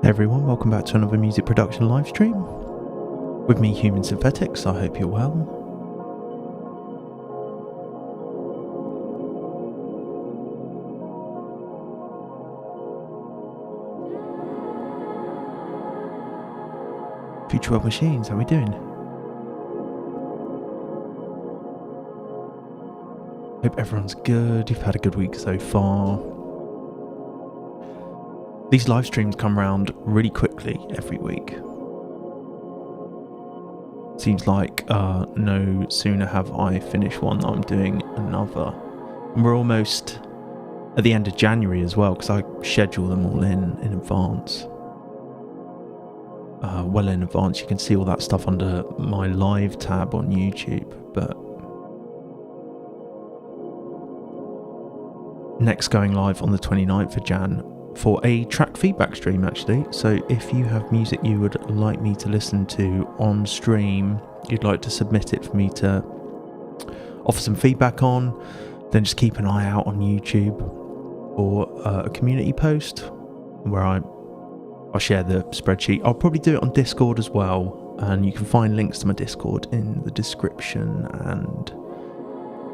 Hey everyone, welcome back to another music production live stream with me, Human Synthetics. I hope you're well. Future World Machines, how are we doing? Hope everyone's good, you've had a good week so far. These live streams come around really quickly every week. Seems like no sooner have I finished one, I'm doing another. And we're almost at the end of January as well, because I schedule them all in advance. Well in advance. You can see all that stuff under my live tab on YouTube, but next going live on the 29th of Jan for a track feedback stream actually. So if you have music you would like me to listen to on stream, you'd like to submit it for me to offer some feedback on, then just keep an eye out on YouTube for a community post where I'll share the spreadsheet. I'll probably do it on Discord as well, and you can find links to my Discord in the description and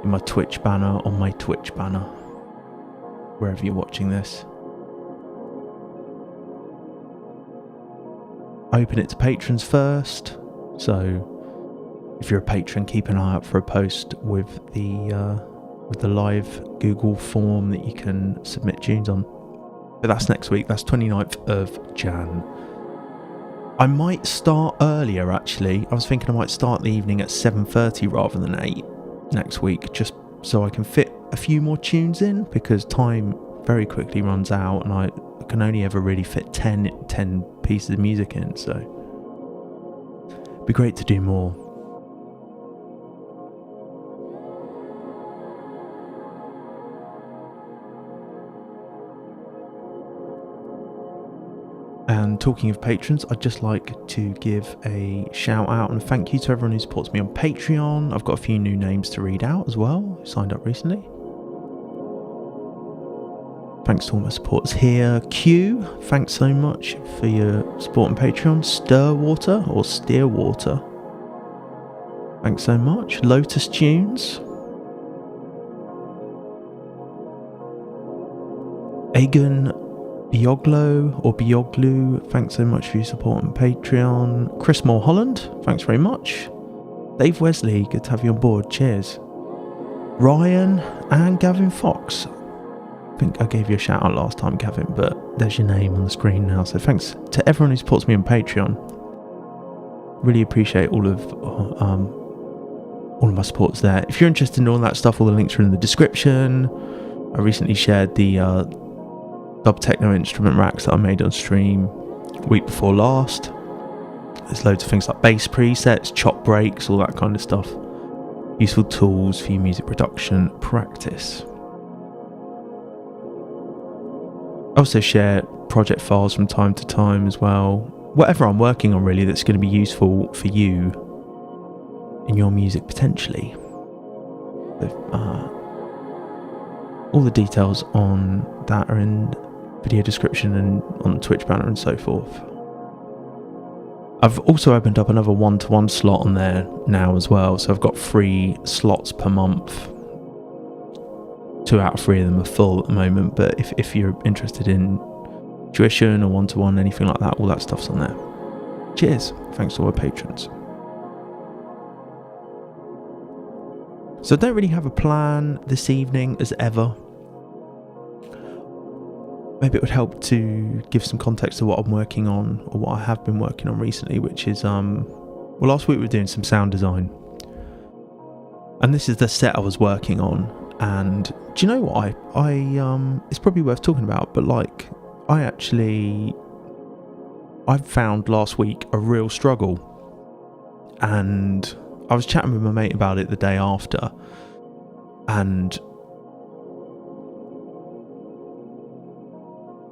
in my Twitch banner, on my Twitch banner, wherever you're watching this. I open it to patrons first, so if you're a patron, keep an eye out for a post with the live Google form that you can submit tunes on. But that's next week, that's 29th of Jan. I might start earlier actually. I was thinking I might start the evening at 7:30 rather than 8 next week, just so I can fit a few more tunes in, because time very quickly runs out and I can only ever really fit 10 pieces of music in, so it'd be great to do more. And talking of patrons, I'd just like to give a shout out and thank you to everyone who supports me on Patreon. I've got a few new names to read out as well, who signed up recently. Thanks to all my supporters here. Q, thanks so much for your support on Patreon. Stirwater or Steerwater, thanks so much. Lotus Tunes. Egan Bioglo or Bioglu, thanks so much for your support on Patreon. Chris Moore Holland, thanks very much. Dave Wesley, good to have you on board, cheers. Ryan and Gavin Fox. I think I gave you a shout out last time, Gavin, but there's your name on the screen now. So thanks to everyone who supports me on Patreon. Really appreciate all of my supports there. If you're interested in all that stuff, all the links are in the description. I recently shared the dub techno instrument racks that I made on stream week before last. There's loads of things like bass presets, chop breaks, all that kind of stuff. Useful tools for your music production practice. I also share project files from time to time as well. Whatever I'm working on really that's going to be useful for you in your music potentially. All the details on that are in video description and on the Twitch banner and so forth. I've also opened up another one-to-one slot on there now as well, so I've got 3 slots per month. 2 out of 3 of them are full at the moment, but if you're interested in tuition or one-to-one, anything like that, all that stuff's on there. Cheers, thanks to all our patrons. So I don't really have a plan this evening as ever. Maybe it would help to give some context to what I'm working on, or what I have been working on recently, which is, well, last week we were doing some sound design. And this is the set I was working on. And do you know what? I it's probably worth talking about, but like, I found last week a real struggle. And I was chatting with my mate about it the day after. And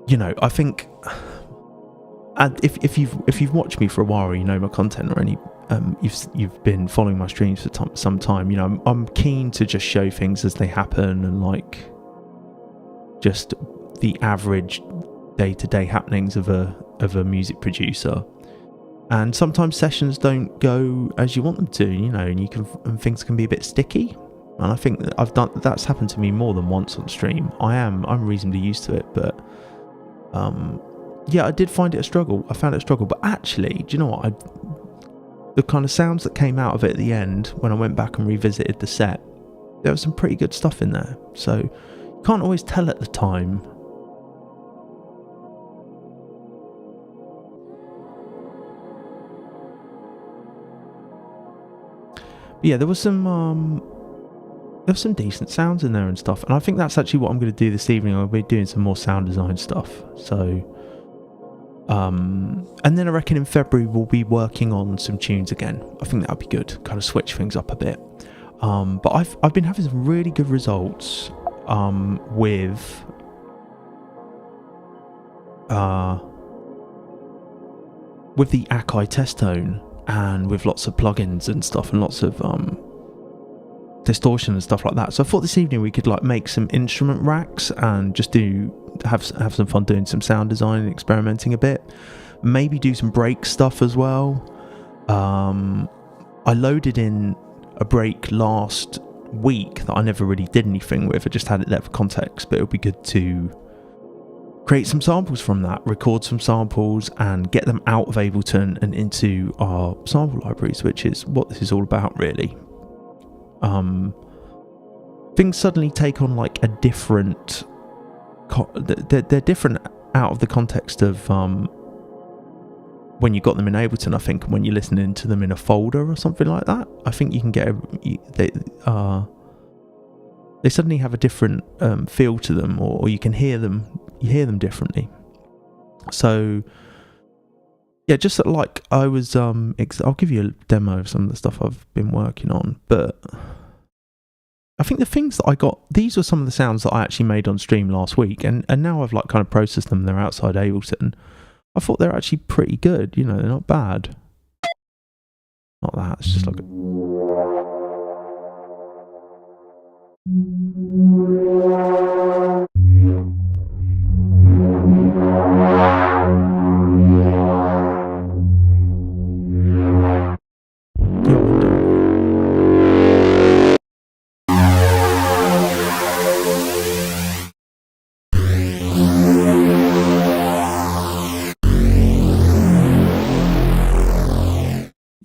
you know, I think, and if you've watched me for a while, or you know my content, or any you've been following my streams for some time, you know, I'm keen to just show things as they happen, and like just the average day-to-day happenings of a of a music producer. And sometimes sessions don't go as you want them to, and things can be a bit sticky. And I think that that's happened to me more than once on stream. I'm reasonably used to it, but I did find it a struggle. I found it a struggle, but actually, do you know what? The kind of sounds that came out of it at the end when I went back and revisited the set, there was some pretty good stuff in there. So you can't always tell at the time. But yeah, there was some decent sounds in there and stuff, and I think that's actually what I'm going to do this evening. I'll be doing some more sound design stuff. So, and then I reckon in February we'll be working on some tunes again. I think that'll be good. Kind of switch things up a bit. But I've been having some really good results with the Akai test tone, and with lots of plugins and stuff, and lots of distortion and stuff like that. So I thought this evening we could like make some instrument racks and just have some fun doing some sound design and experimenting a bit. Maybe do some break stuff as well. I loaded in a break last week that I never really did anything with. I just had it there for context, but it would be good to create some samples from that, record some samples and get them out of Ableton and into our sample libraries, which is what this is all about really. Things suddenly take on like a different they're different out of the context of when you got them in Ableton. I think when you're listening to them in a folder or something like that, I think you can get they suddenly have a different feel to them, or you can hear them differently. So yeah, just like I was I'll give you a demo of some of the stuff I've been working on, but I think the things that I got, these were some of the sounds that I actually made on stream last week, and now I've like kind of processed them. They're outside Ableton. I thought they're actually pretty good, they're not bad. Not that, it's just like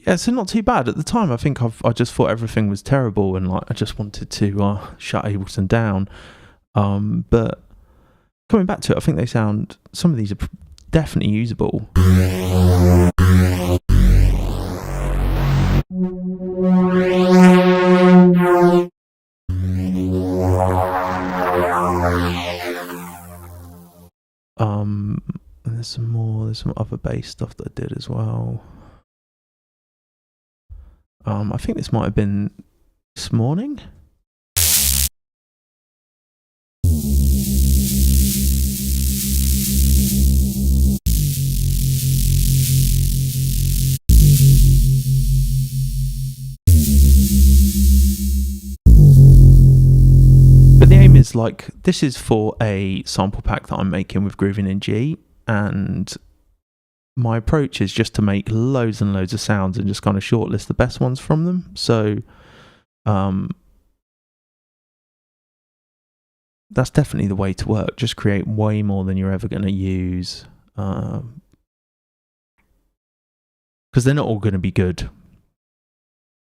yeah, so not too bad. At the time, I think I just thought everything was terrible, and like I just wanted to shut Ableton down. But coming back to it, I think some of these are definitely usable. And there's some other bass stuff that I did as well. I think this might have been this morning. But the aim is like, this is for a sample pack that I'm making with Groovin in G, and my approach is just to make loads and loads of sounds and just kind of shortlist the best ones from them. So that's definitely the way to work. Just create way more than you're ever going to use, because they're not all going to be good.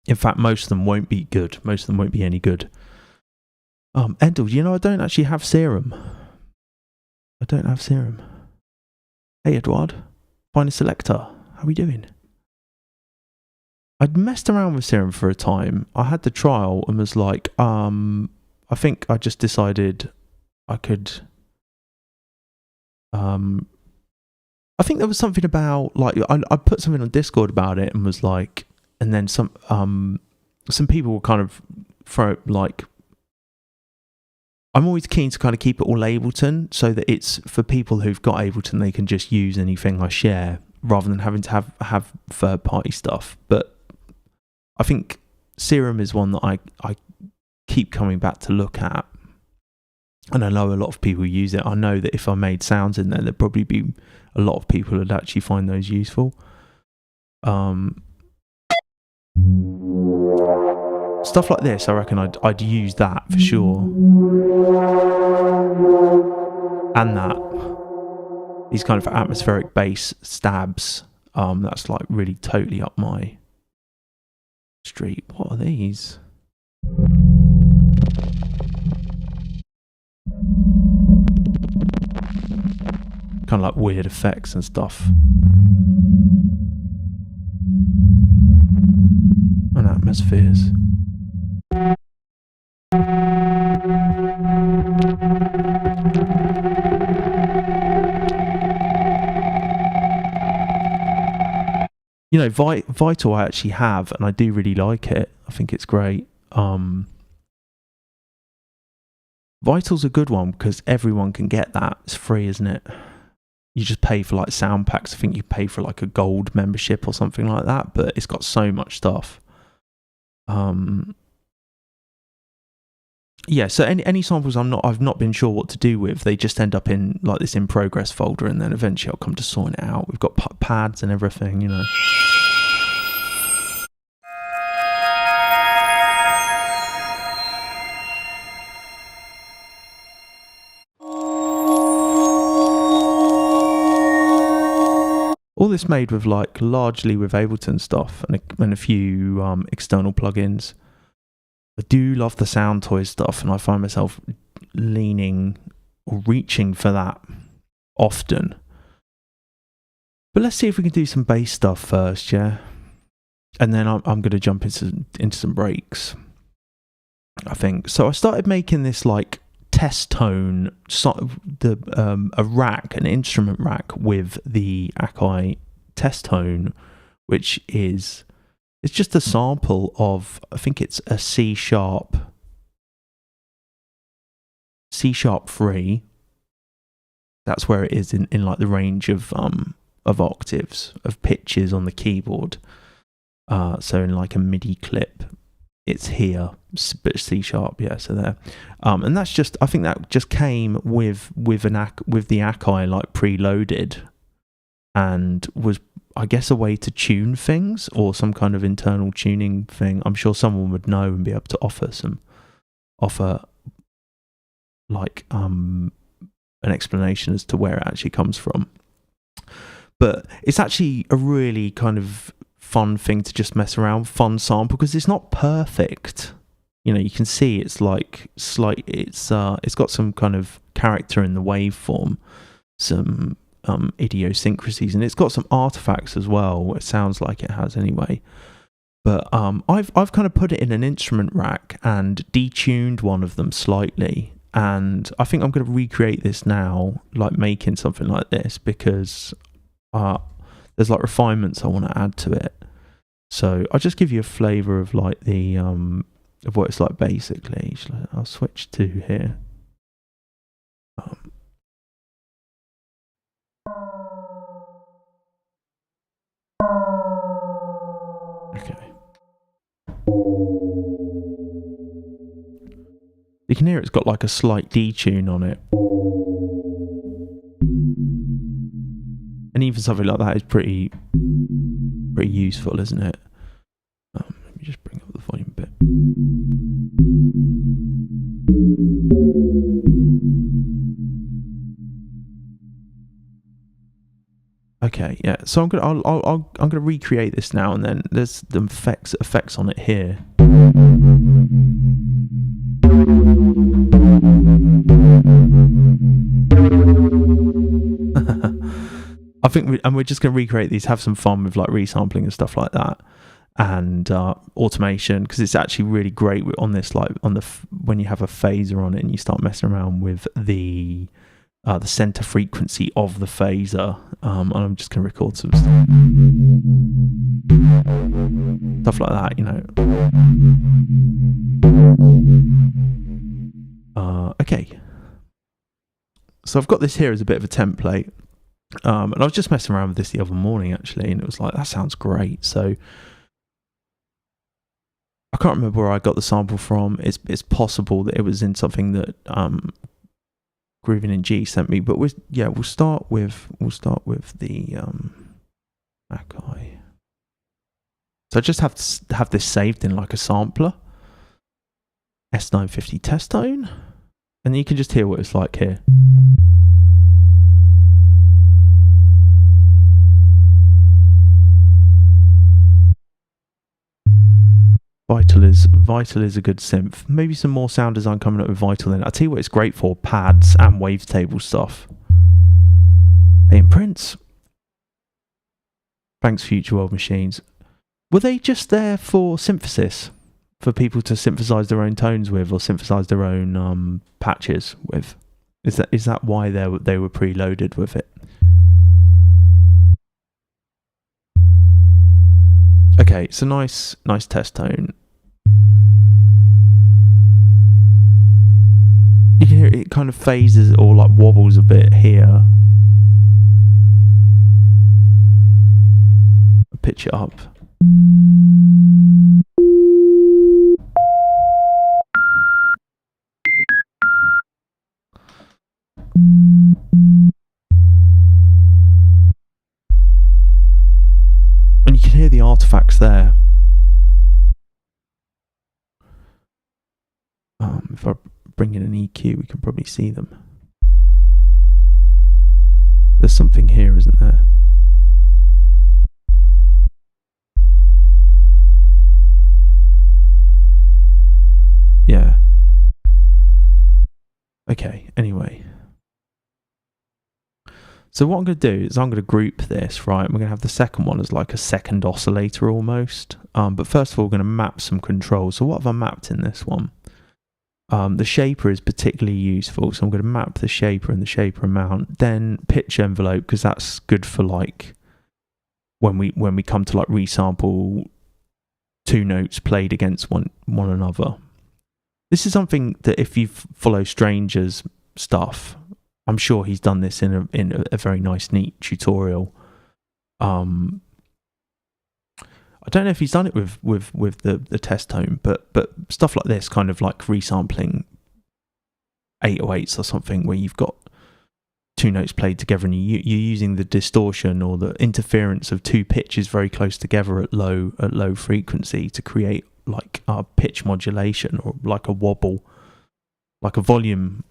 In fact, most of them won't be good. Most of them won't be any good. Endel, I don't actually have Serum. I don't have Serum. Hey, Edward. Find a selector. How are we doing? I'd messed around with Serum for a time. I had the trial and was like, I think I just decided I could. I think there was something about like I put something on Discord about it and was like, and then some people were kind of like. I'm always keen to kind of keep it all Ableton so that it's for people who've got Ableton, they can just use anything I share rather than having to have third-party stuff. But I think Serum is one that I keep coming back to look at. And I know a lot of people use it. I know that if I made sounds in there, there'd probably be a lot of people who'd actually find those useful. Stuff like this, I reckon I'd use that for sure. And that. These kind of atmospheric bass stabs. That's like really totally up my street. What are these? Kind of like weird effects and stuff. And atmospheres. You know, Vital I actually have, and I do really like it. I think it's great. Vital's a good one because everyone can get that. It's free, isn't it? You just pay for like sound packs. I think you pay for like a gold membership or something like that, but it's got so much stuff. Yeah, so any samples I've not been sure what to do with, they just end up in like this in progress folder, and then eventually I'll come to sorting it out. We've got pads and everything, you know. All this made with like largely with Ableton stuff and a few external plugins. I do love the Soundtoys stuff, and I find myself leaning or reaching for that often. But let's see if we can do some bass stuff first, yeah? And then I'm going to jump into some breaks, I think. So I started making this like test tone, a rack, an instrument rack with the Akai test tone, which is... It's just a sample of, I think it's a C sharp 3. That's where it is in like the range of octaves, of pitches on the keyboard. So in like a MIDI clip, it's here, but C sharp, yeah. So there, and that's just, I think that just came with the Akai like preloaded, and was, I guess, a way to tune things or some kind of internal tuning thing. I'm sure someone would know and be able to offer like an explanation as to where it actually comes from. But it's actually a really kind of fun thing to just mess around, fun sample, because it's not perfect. You know, you can see it's like it's got some kind of character in the waveform, some idiosyncrasies, and it's got some artifacts as well. It sounds like it has anyway. But I've kind of put it in an instrument rack and detuned one of them slightly, and I think I'm going to recreate this now, like making something like this, because there's like refinements I want to add to it. So I'll just give you a flavour of like the of what it's like basically. I'll switch to here. Okay. You can hear it's got like a slight detune on it. And even something like that is pretty useful, isn't it? Let me just bring up the volume a bit. Okay, yeah. So I'm gonna recreate this now, and then there's the effects on it here. I think we're just going to recreate these, have some fun with like resampling and stuff like that, and automation, because it's actually really great on this, like on when you have a phaser on it and you start messing around with the center frequency of the phaser. And I'm just going to record some stuff like that, you know. Okay. So I've got this here as a bit of a template. And I was just messing around with this the other morning, actually, and it was like, that sounds great. So I can't remember where I got the sample from. It's possible that it was in something that Grooving in G sent me, but we'll start with the Akai. So I just have to have this saved in like a sampler, S950 test tone, and you can just hear what it's like here. Vital is a good synth. Maybe some more sound design coming up with Vital then. I'll tell you what it's great for: pads and wavetable stuff. Hey, and Prince. Thanks, Future World Machines. Were they just there for synthesis? For people to synthesize their own tones with, or synthesize their own patches with? Is that why they were preloaded with it? Okay, it's a nice test tone. You can hear it kind of phases or like wobbles a bit here. Pitch it up. And you can hear the artifacts there. If I bring in an EQ, we can probably see them. There's something here, isn't there? Yeah. Okay, anyway. So what I'm going to do is I'm going to group this, right? We're going to have the second one as like a second oscillator almost. But first of all, we're going to map some controls. So what have I mapped in this one? The shaper is particularly useful. So I'm going to map the shaper and the shaper amount. Then pitch envelope, because that's good for like when we come to like resample two notes played against one another. This is something that if you follow Stranger's stuff, I'm sure he's done this in a very nice, neat tutorial. I don't know if he's done it with the test tone, but stuff like this, kind of like resampling 808s or something, where you've got two notes played together and you're using the distortion or the interference of two pitches very close together at low frequency to create like a pitch modulation or like a wobble, like a volume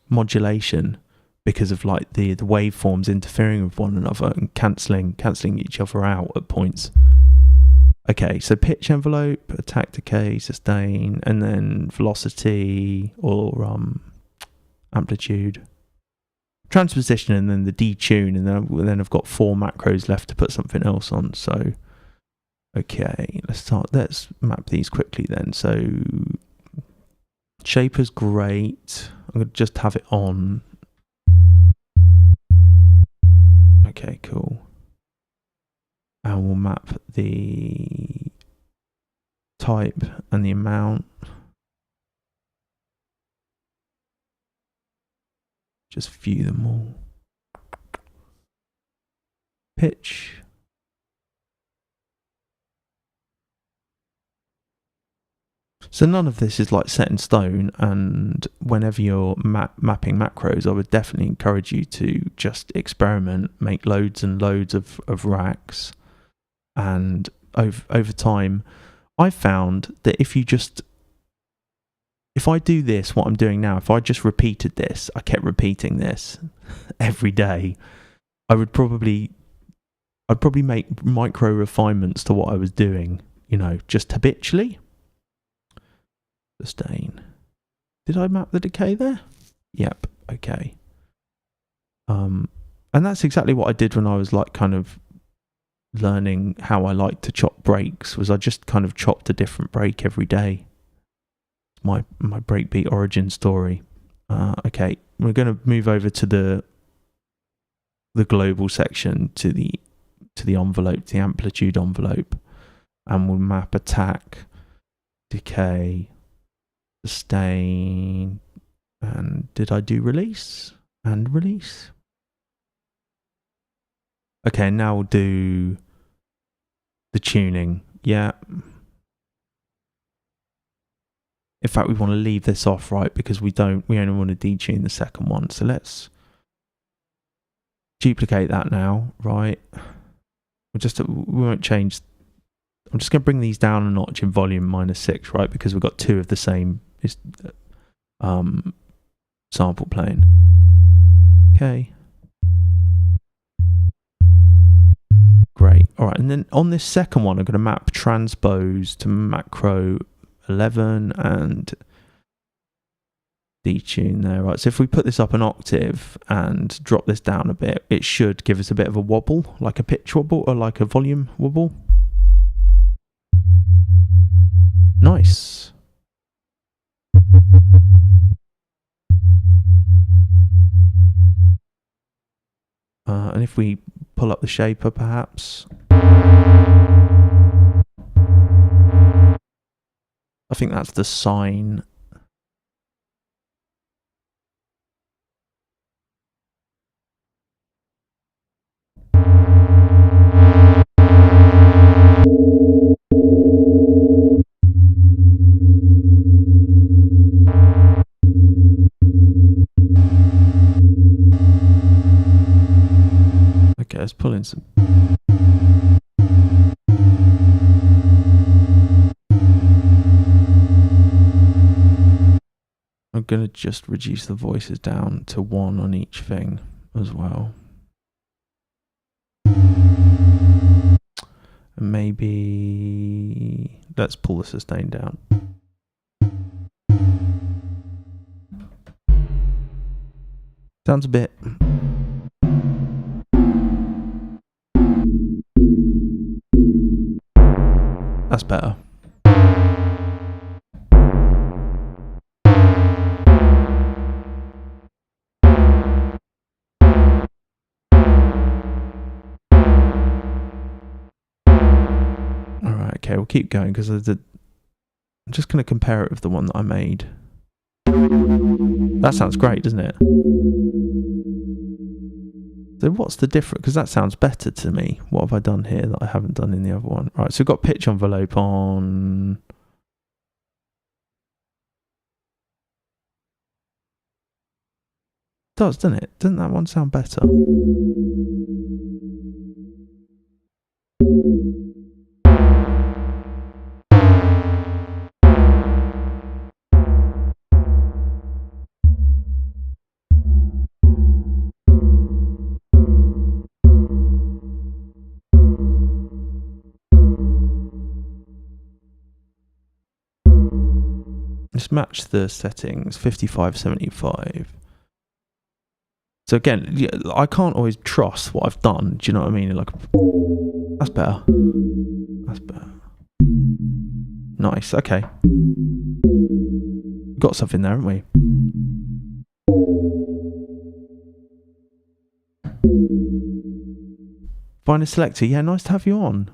modulation, because of like the waveforms interfering with one another and cancelling each other out at points. Okay, so pitch envelope, attack, decay, sustain, and then velocity or amplitude, transposition, and then the detune, and then I've got 4 macros left to put something else on. So okay, let's map these quickly then. So shaper's great. I'm going to just have it on. Okay, cool. And we'll map the type and the amount. Just view them all. Pitch. So none of this is like set in stone, and whenever you're mapping macros, I would definitely encourage you to just experiment, make loads and loads of racks, and over time, I've found that if I do this, what I'm doing now, if I just repeated this, I kept repeating this every day, I'd probably make micro refinements to what I was doing, just habitually. Sustain. Did I map the decay there? Yep. Okay. And that's exactly what I did when I was like kind of learning how I like to chop breaks. Was I just kind of chopped a different break every day. My breakbeat origin story. Okay, we're going to move over to the global section, to the envelope, the amplitude envelope, and we'll map attack, decay, sustain, and did I do release? And release. Okay, now we'll do the tuning. Yeah. In fact, we want to leave this off, right? Because we only want to detune the second one. So let's duplicate that now, right? We won't change. I'm just going to bring these down a notch in volume -6, right? Because we've got two of the same sample playing. Okay. Great. All right. And then on this second one, I'm going to map transpose to macro 11 and detune there, right? So if we put this up an octave and drop this down a bit, it should give us a bit of a wobble, like a pitch wobble or like a volume wobble. Nice. And if we pull up the shaper, perhaps. I think that's the sine. Okay, let's pull in some. I'm going to just reduce the voices down to 1 on each thing as well. And maybe let's pull the sustain down. Sounds a bit. That's better. Alright, okay, we'll keep going because I'm just going to compare it with the one that I made. That sounds great, doesn't it? So what's the difference? Because that sounds better to me. What have I done here that I haven't done in the other one? Right, so we've got pitch envelope on. It does, doesn't it? Doesn't that one sound better? Just match the settings, 55-75. So again, I can't always trust what I've done. Do you know what I mean? Like, that's better. That's better. Nice. Okay. Got something there, haven't we? Find a selector. Yeah, nice to have you on.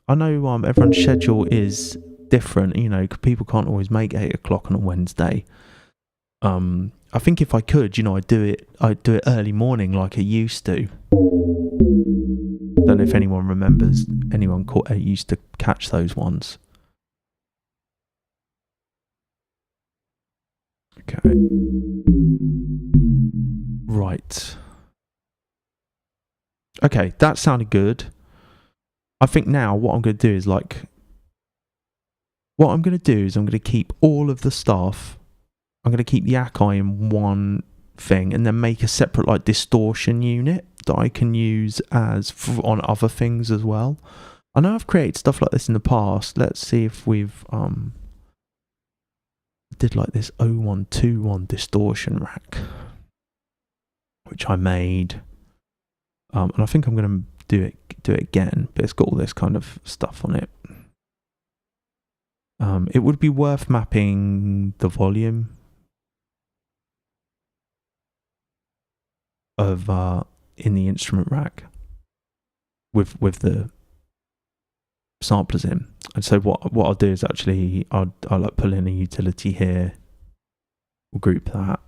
I know everyone's schedule is different. You know, people can't always make 8 o'clock on a Wednesday. I think if I could, you know, I'd do it early morning like I used to. Don't know if anyone remembers. Anyone used to catch those ones. Okay. Right. Okay, that sounded good. I think now what I'm going to do is I'm going to keep all of the stuff. I'm going to keep the Akai in one thing and then make a separate like distortion unit that I can use on other things as well. I know I've created stuff like this in the past. Let's see if we've did like this 0121 distortion rack, which I made. And I think I'm going to do it again, but it's got all this kind of stuff on it. It would be worth mapping the volume of in the instrument rack with the samplers in. And so what I'll do is actually I'll like pull in a utility here. We'll group that,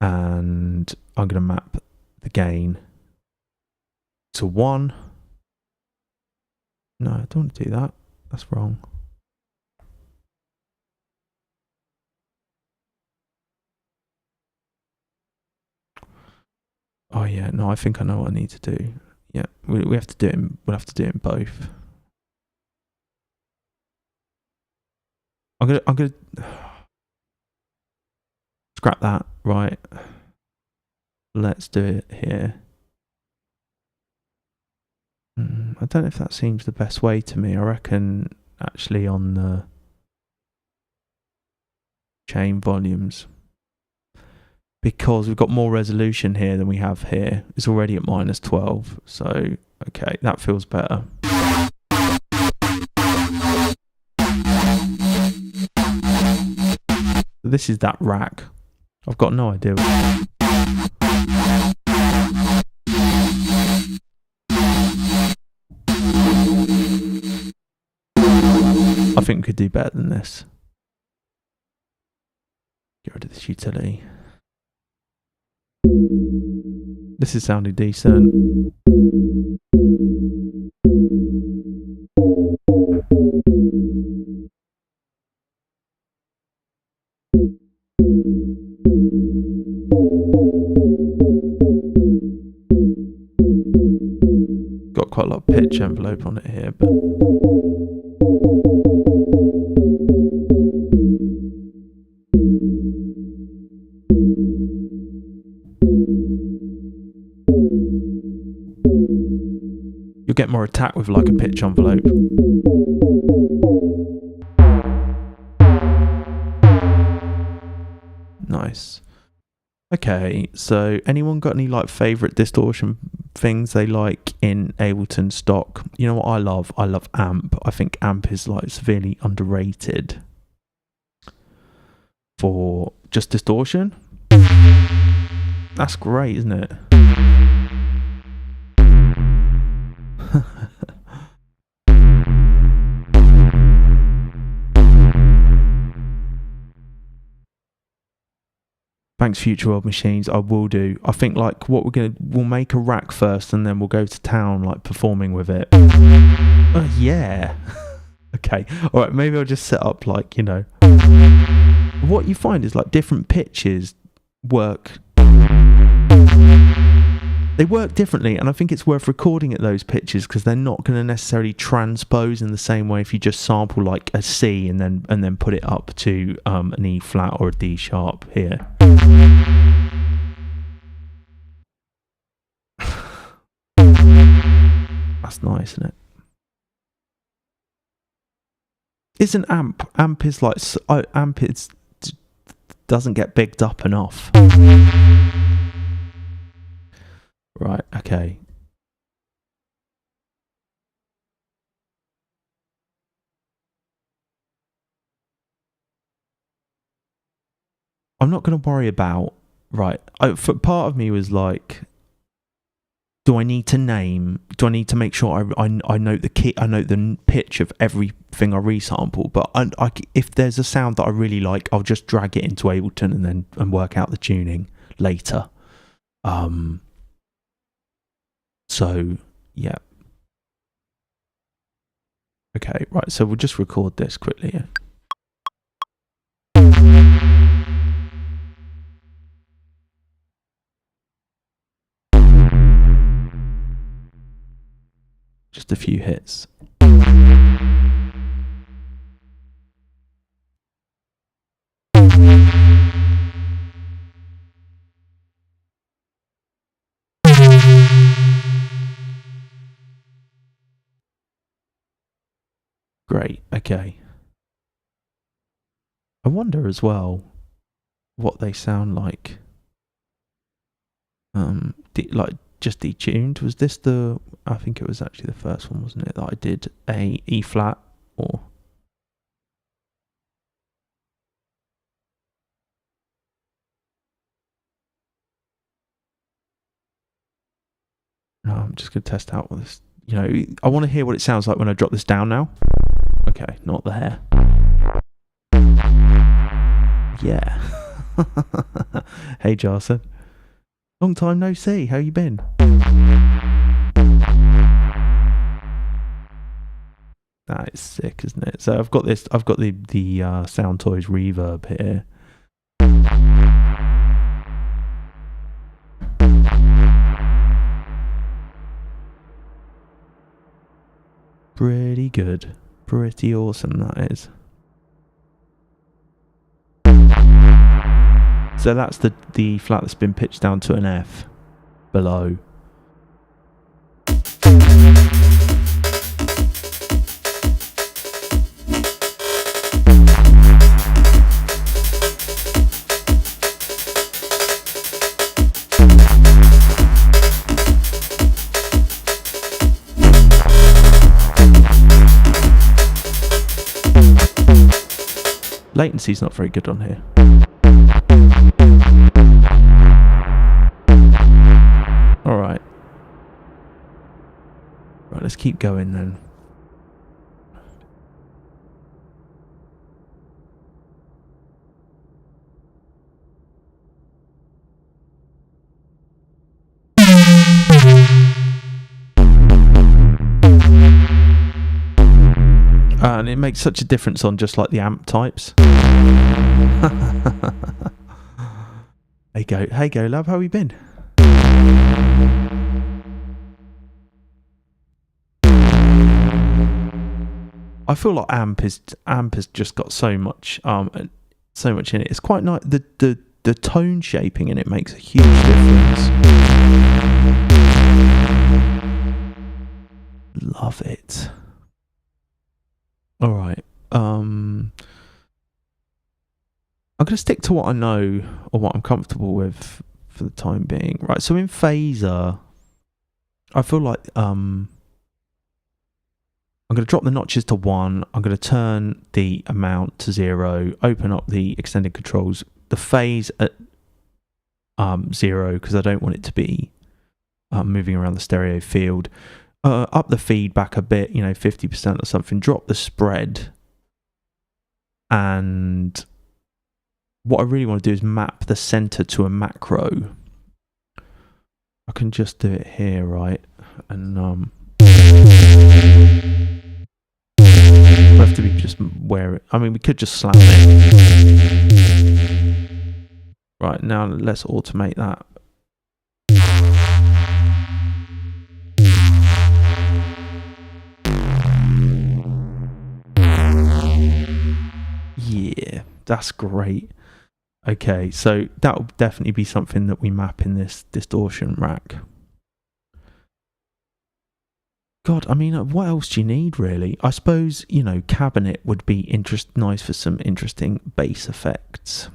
and I'm going to map the gain to 1. No, I don't want to do that. That's wrong. yeah, no, I think I know what I need to do. Yeah, we have to do it. We'll have to do it in both. I'm gonna scrap that. Right. Let's do it here. I don't know if that seems the best way to me. I reckon actually on the chain volumes, because we've got more resolution here than we have here. It's already at -12, so okay, that feels better. This is that rack. I've got no idea. I think we could do better than this. Get rid of this utility. This is sounding decent. Got quite a lot of pitch envelope on it here, but you'll get more attack with like a pitch envelope. Nice. Okay, so anyone got any like favorite distortion things they like in Ableton Stock? You know what I love? I love amp. I think amp is like severely underrated for just distortion. That's great, isn't it? Thanks, Future World Machines. I will do. I think like what we'll make a rack first, and then we'll go to town like performing with it. Yeah. Okay. All right. Maybe I'll just set up like, you know. What you find is like different pitches work. They work differently, and I think it's worth recording at those pitches because they're not going to necessarily transpose in the same way if you just sample like a C and then put it up to an E flat or a D sharp here. That's nice, isn't it? Isn't amp is like amp is doesn't get bigged up enough. Right, okay. I'm not going to worry about, right, for part of me was like, do I need to make sure I note the key, I note the pitch of everything I resample, but if there's a sound that I really like, I'll just drag it into Ableton and work out the tuning later. So, yeah. Okay, right, so we'll just record this quickly. Yeah. Just a few hits. Great, okay. I wonder as well what they sound like. Like just detuned. Was this I think it was actually the first one, wasn't it? That I did a E flat or. No, I'm just going to test out what this. You know, I want to hear what it sounds like when I drop this down now. Okay, not there. Yeah. Hey, Jarson. Long time no see. How you been? That is sick, isn't it? So I've got the Soundtoys reverb here. pretty good. Pretty awesome, that is. So that's the flat that's been pitched down to an F below. Latency's not very good on here. Alright. Right, let's keep going then. And it makes such a difference on just like the amp types. Hey go, love, how you been? I feel like amp has just got so much in it. It's quite nice. The tone shaping in it makes a huge difference. Love it. All right. I'm going to stick to what I know or what I'm comfortable with for the time being. Right, so in phaser, I feel like I'm going to drop the notches to 1. I'm going to turn the amount to 0, open up the extended controls, the phase at 0 because I don't want it to be moving around the stereo field. Up the feedback a bit, 50% or something. Drop the spread. And what I really want to do is map the center to a macro. I can just do it here, right? And I have to be just where it. I mean, we could just slam it. Right, now let's automate that. Yeah, that's great. Okay, so that will definitely be something that we map in this distortion rack. God, I mean, what else do you need, really? I suppose, cabinet would be nice for some interesting bass effects.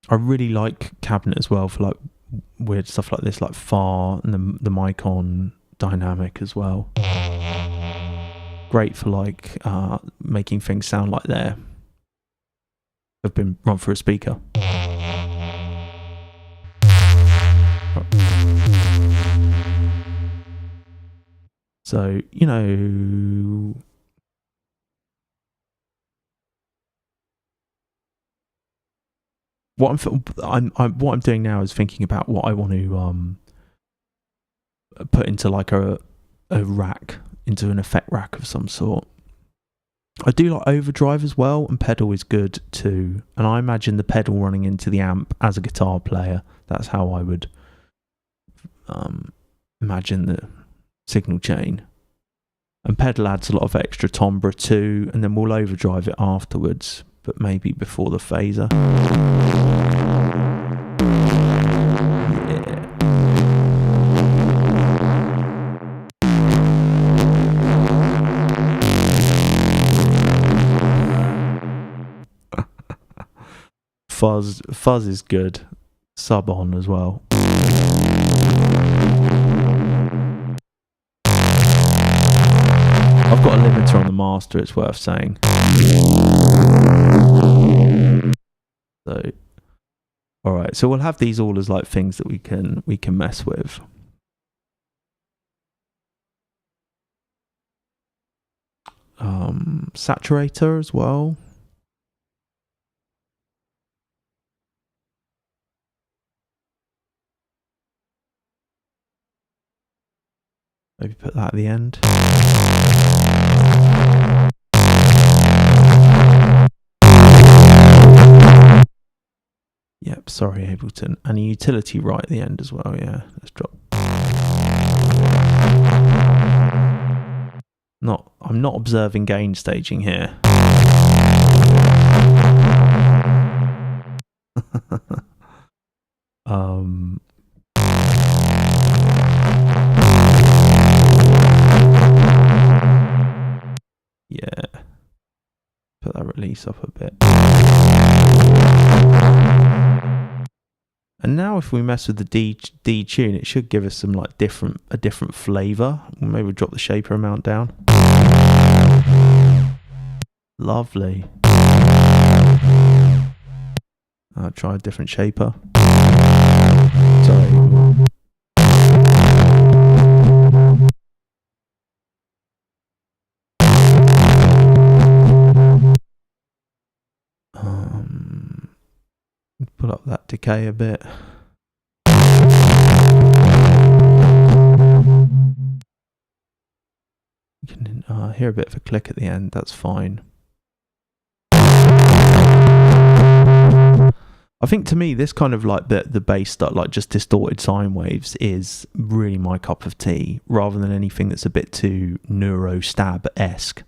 I really like cabinet as well for like weird stuff like this, like far and the mic on dynamic as well. Great for like making things sound like they've been run through a speaker. So, what I'm doing now is thinking about what I want to put into like a rack, into an effect rack of some sort. I do like overdrive as well, and pedal is good too. And I imagine the pedal running into the amp as a guitar player. That's how I would imagine the signal chain. And pedal adds a lot of extra timbre too, and then we'll overdrive it afterwards, but maybe before the phaser. Fuzz is good. Sub on as well. I've got a limiter on the master, it's worth saying. So, alright, so we'll have these all as like things that we can mess with. Saturator as well. Maybe put that at the end. Yep, sorry Ableton. And a utility right at the end as well, yeah. Let's drop. I'm not observing gain staging here. Yeah. Put that release up a bit. And now if we mess with the D tune, it should give us some like a different flavour. Maybe we'll drop the shaper amount down. Lovely. I'll try a different shaper. Sorry. Pull up that decay a bit. You can hear a bit of a click at the end, that's fine. I think to me this kind of like the bass stuff, like just distorted sine waves, is really my cup of tea, rather than anything that's a bit too neuro stab-esque.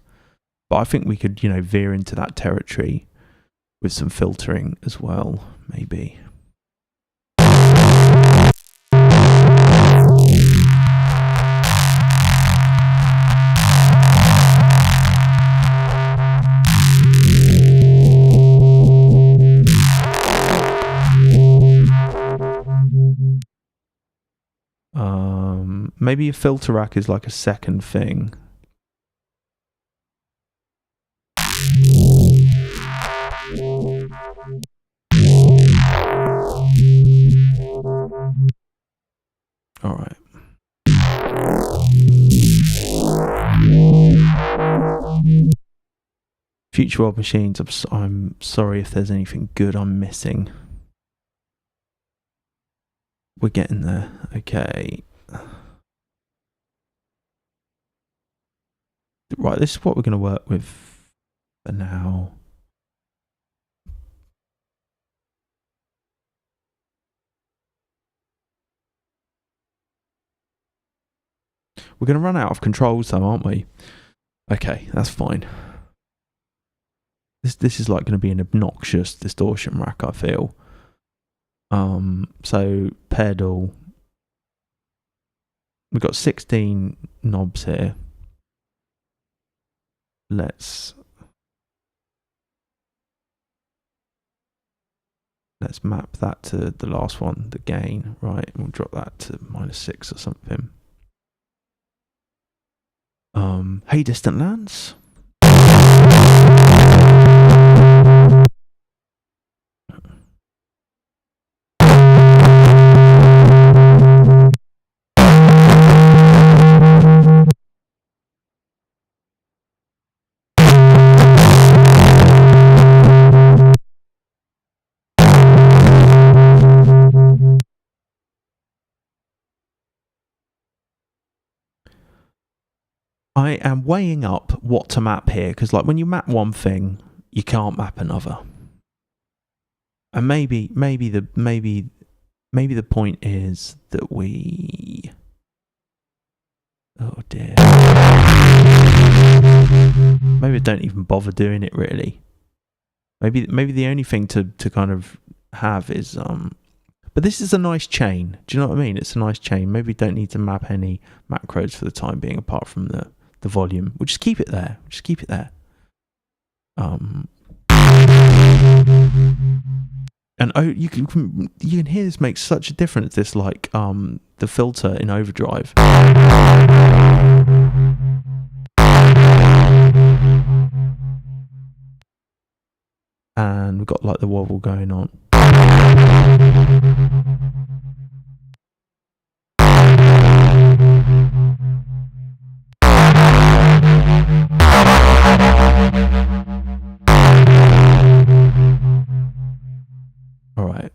But I think we could, veer into that territory with some filtering as well, maybe. Maybe a filter rack is like a second thing. All right. Future World Machines, I'm sorry if there's anything good I'm missing. We're getting there. Okay. Right, this is what we're going to work with for now. We're going to run out of controls though, aren't we? Okay, that's fine. This is like going to be an obnoxious distortion rack, I feel. So pedal. We've got 16 knobs here. Let's map that to the last one, the gain, right? We'll drop that to -6 or something. Hey, Distant Lands. I am weighing up what to map here, because like when you map one thing, you can't map another. And maybe the point is that we... Oh dear. Maybe I don't even bother doing it really. Maybe the only thing to kind of have is but this is a nice chain. Do you know what I mean? It's a nice chain. Maybe we don't need to map any macros for the time being, apart from the volume. We'll just keep it there. Just keep it there. And oh, you can hear this makes such a difference. This like the filter in overdrive. And we've got like the wobble going on. All right.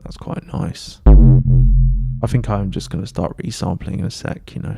That's quite nice. I think I'm just going to start resampling in a sec, you know.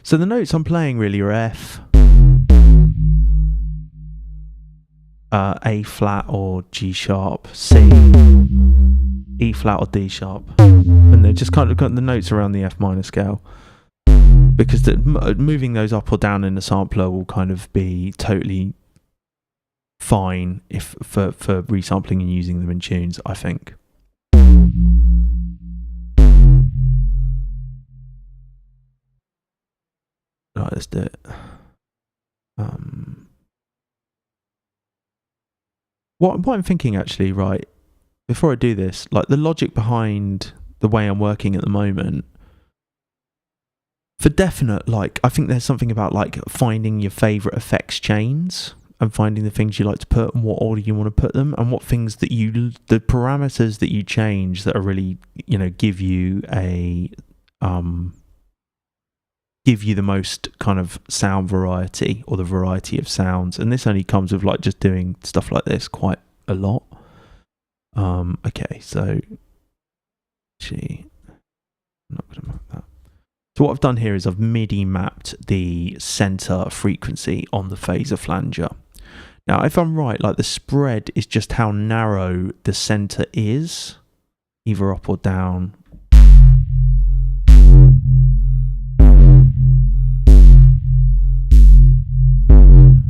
So the notes I'm playing really are F, A flat or G sharp, C, E flat or D sharp, and they're just kind of got the notes around the F minor scale, because moving those up or down in the sampler will kind of be totally fine if for resampling and using them in tunes, I think. Right, let's do it. What I'm thinking actually, right, before I do this, like the logic behind the way I'm working at the moment, for definite, like, I think there's something about like finding your favourite effects chains and finding the things you like to put and what order you want to put them, and what things that the parameters that you change that are really, give you the most kind of sound variety, or the variety of sounds. And this only comes with like just doing stuff like this quite a lot. Okay, so actually, I'm not going to mark that. So what I've done here is I've MIDI mapped the center frequency on the phaser flanger. Now, if I'm right, like the spread is just how narrow the center is, either up or down.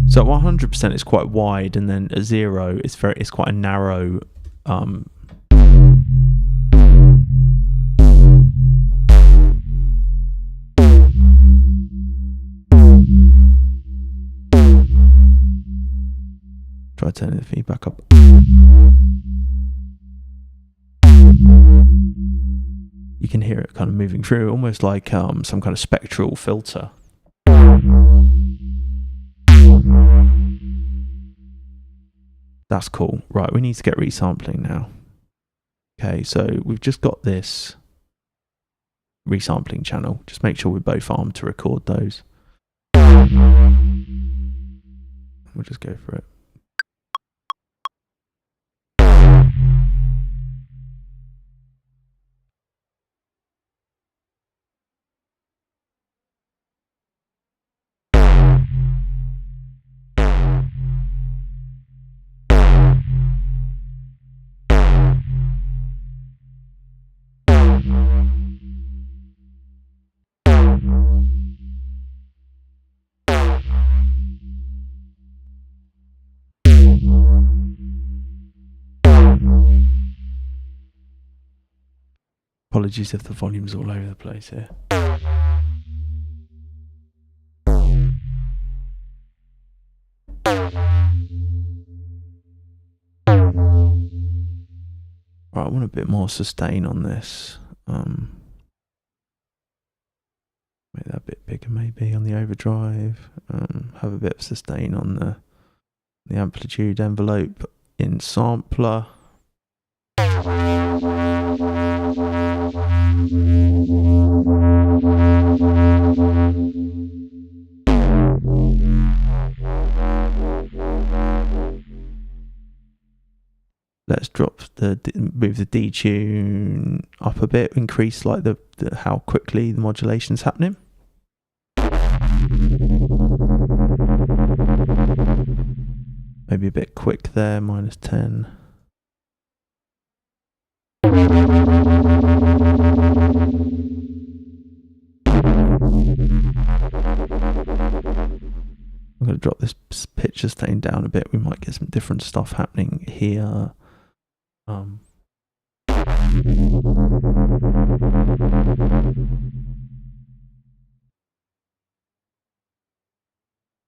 So at 100% it's quite wide, and then at 0 it's quite a narrow. Try turning the feedback up. You can hear it kind of moving through, almost like some kind of spectral filter. That's cool. Right, we need to get resampling now. Okay, so we've just got this resampling channel. Just make sure we're both armed to record those. We'll just go for it. Apologies if the volume's all over the place here. Right, I want a bit more sustain on this. Make that a bit bigger maybe on the overdrive. Have a bit of sustain on the amplitude envelope in sampler. Let's move the detune up a bit, increase like the how quickly the modulation's happening. Maybe a bit quick there, -10. I'm going to drop this pitch sustain down a bit. We might get some different stuff happening here.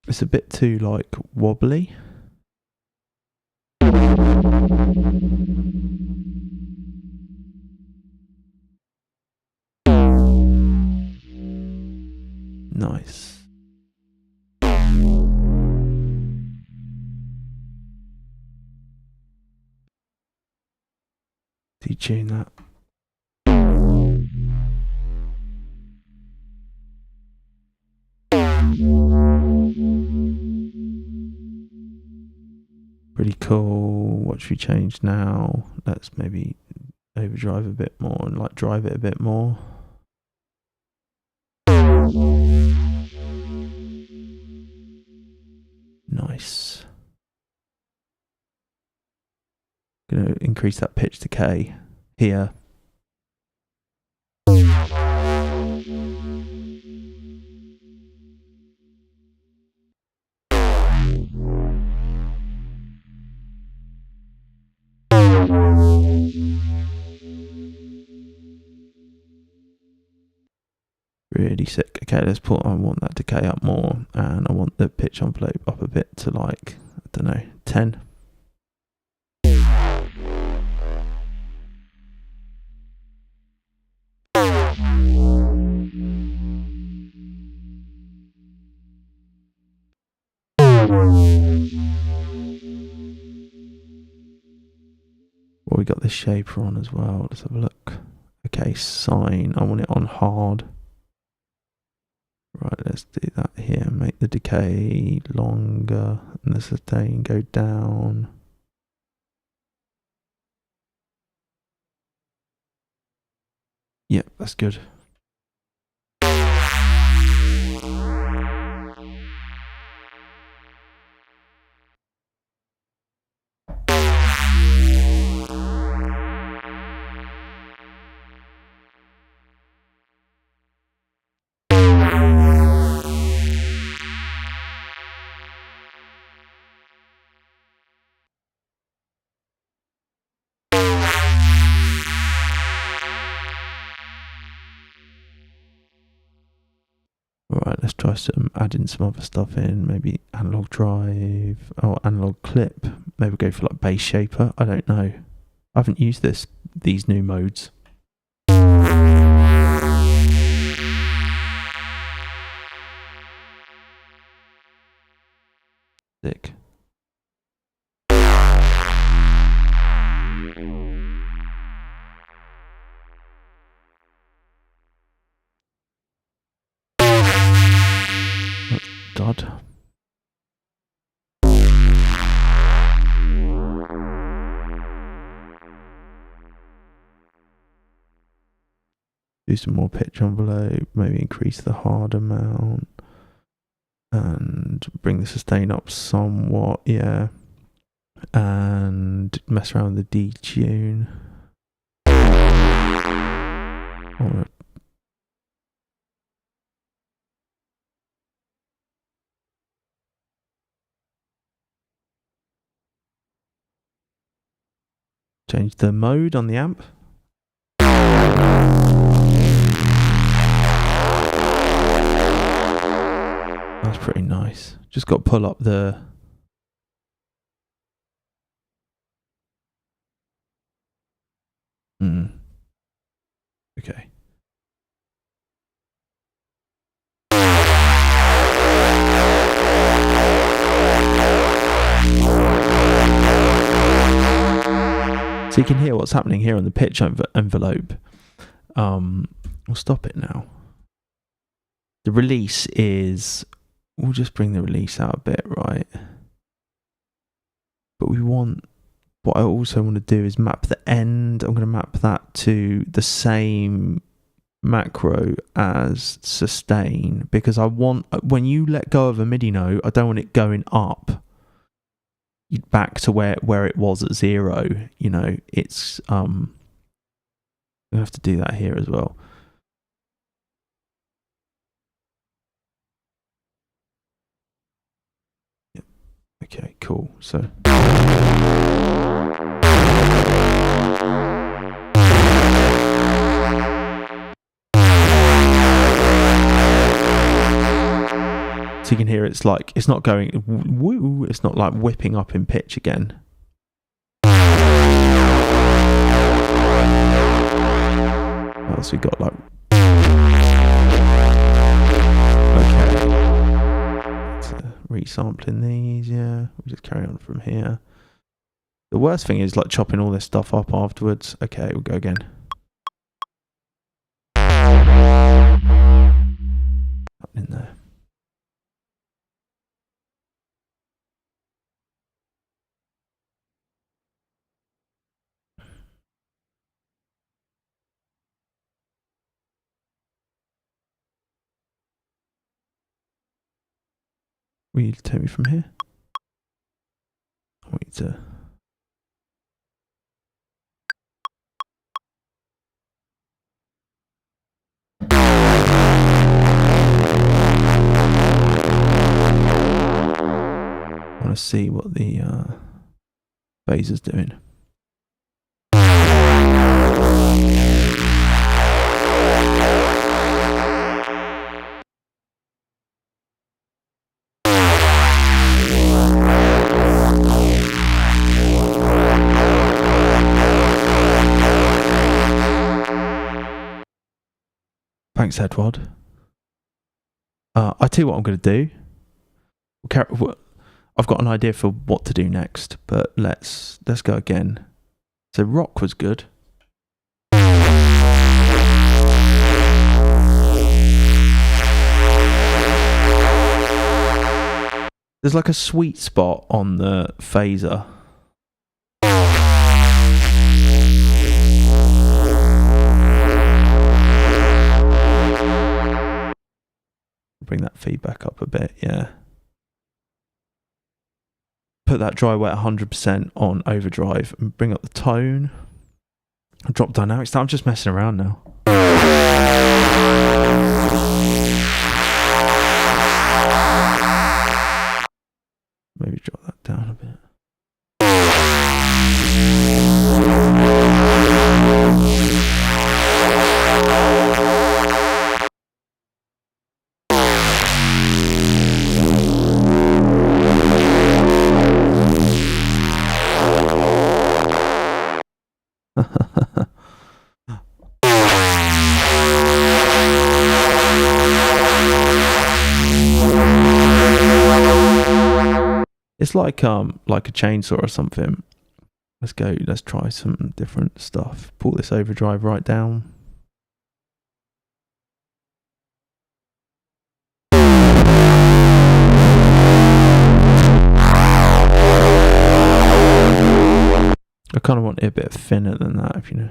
It's a bit too like wobbly. Nice. Detune that. Pretty cool. What should we change now? Let's maybe overdrive a bit more and like drive it a bit more. Nice. Gonna increase that pitch decay here. Really sick. Okay, let's put. I want that decay up more, and I want the pitch envelope up a bit to like, I don't know, 10. Well, we got this shaper on as well. Let's have a look. Okay, sine. I want it on hard. Right, let's do that here. Make the decay longer and the sustain go down. Yep, that's good. Alright, let's try adding some other stuff in. Maybe analog drive or analog clip. Maybe go for like bass shaper. I don't know. I haven't used these new modes. Sick. God. Do some more pitch envelope, maybe increase the hard amount and bring the sustain up somewhat, yeah. And mess around with the detune. Change the mode on the amp. That's pretty nice. Just got to pull up the... Okay. So you can hear what's happening here on the pitch envelope. We'll stop it now. The release is... We'll just bring the release out a bit, right? But we want... What I also want to do is map the end. I'm going to map that to the same macro as sustain, because I want... When you let go of a MIDI note, I don't want it going up back to where it was at 0. You know, it's... we have to do that here as well. Yep. Okay, cool. So... So you can hear it's like, it's not going woo, it's not like whipping up in pitch again. What else we got? Like, okay, so resampling these, yeah, we'll just carry on from here. The worst thing is like chopping all this stuff up afterwards. Okay, we'll go again. In there. Will you take me from here? to. I want to see what the phaser's doing. Thanks, Edward. I tell you what I'm going to do. I've got an idea for what to do next, but let's go again. So rock was good. There's like a sweet spot on the phaser. Bring that feedback up a bit, yeah. Put that dry wet 100% on overdrive and bring up the tone. Drop dynamics. I'm just messing around now. Maybe drop that down a bit. It's like a chainsaw or something. Let's try some different stuff. Pull this overdrive right down. I kind of want it a bit thinner than that, if you know.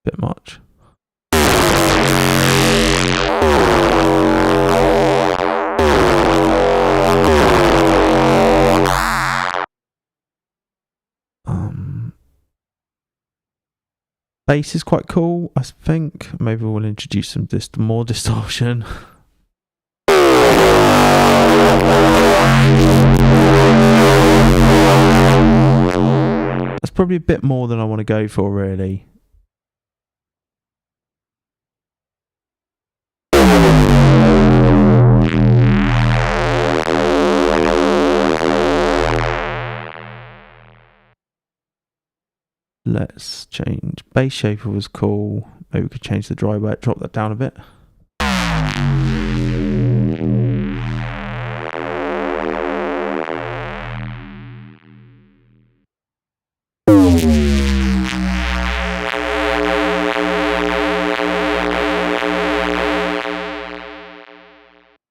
Bit much. Bass is quite cool, I think. Maybe we'll introduce some more distortion. That's probably a bit more than I want to go for, really. Let's change. Bass shaper was cool. Maybe we could change the dry wet, drop that down a bit.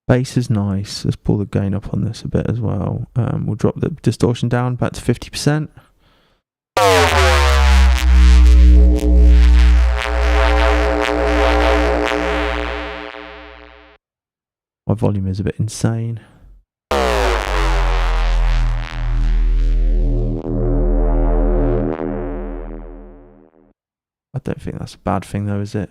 Bass is nice. Let's pull the gain up on this a bit as well. We'll drop the distortion down back to 50%. My volume is a bit insane. I don't think that's a bad thing though, is it?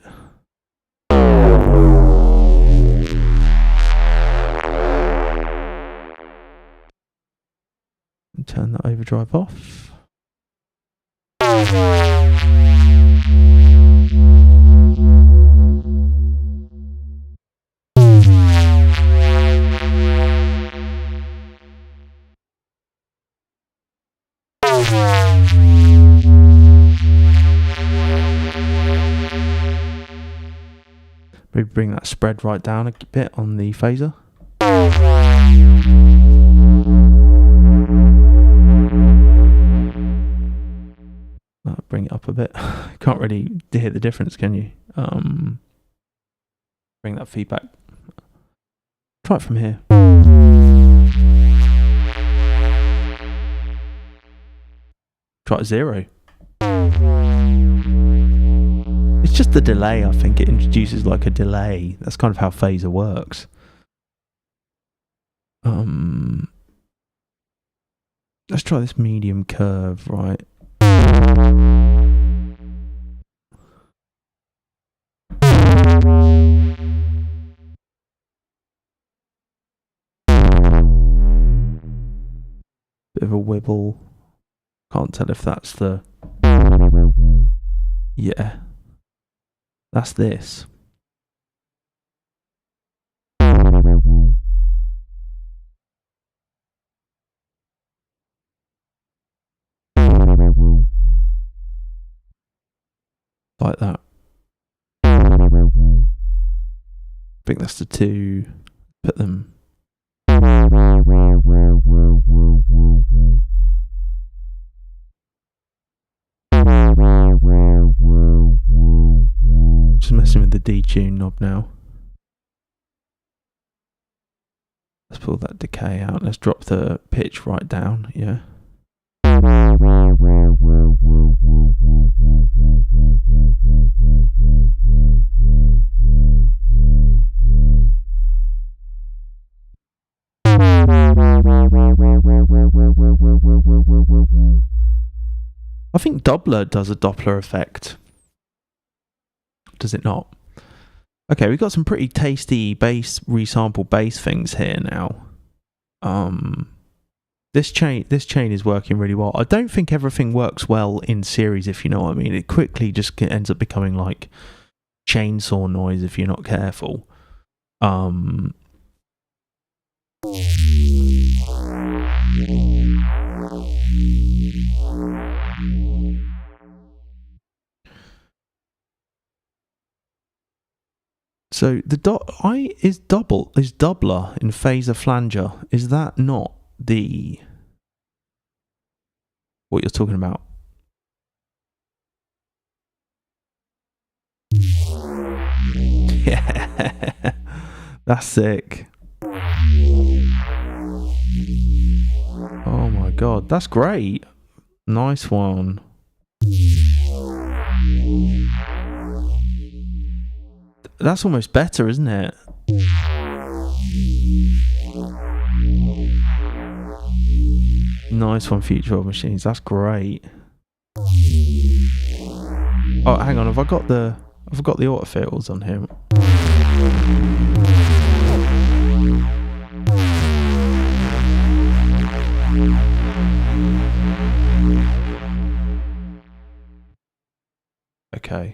And turn that overdrive off. Maybe bring that spread right down a bit on the phaser. Bring it up a bit. Can't really hear the difference, can you? Bring that feedback. Try it from here. Try it 0. It's just the delay. I think it introduces like a delay. That's kind of how phaser works. Let's try this medium curve, right? Bit of a wibble. Can't tell if that's the... Yeah. That's this. Like that. I think that's the two. Put them. Just messing with the detune knob now. Let's pull that decay out. Let's drop the pitch right down. Yeah. I think Doppler does a Doppler effect. Does it not? Okay, we've got some pretty tasty bass, resample bass things here now. This chain is working really well. I don't think everything works well in series, if you know what I mean. It quickly just ends up becoming like chainsaw noise if you're not careful. So the is doubler in phaser flanger. Is that not the what you're talking about? Yeah, that's sick. Oh my god, that's great. Nice one. That's almost better, isn't it? Nice one, Future of Machines. That's great. Oh, hang on. Have I got the autofills on here? Okay.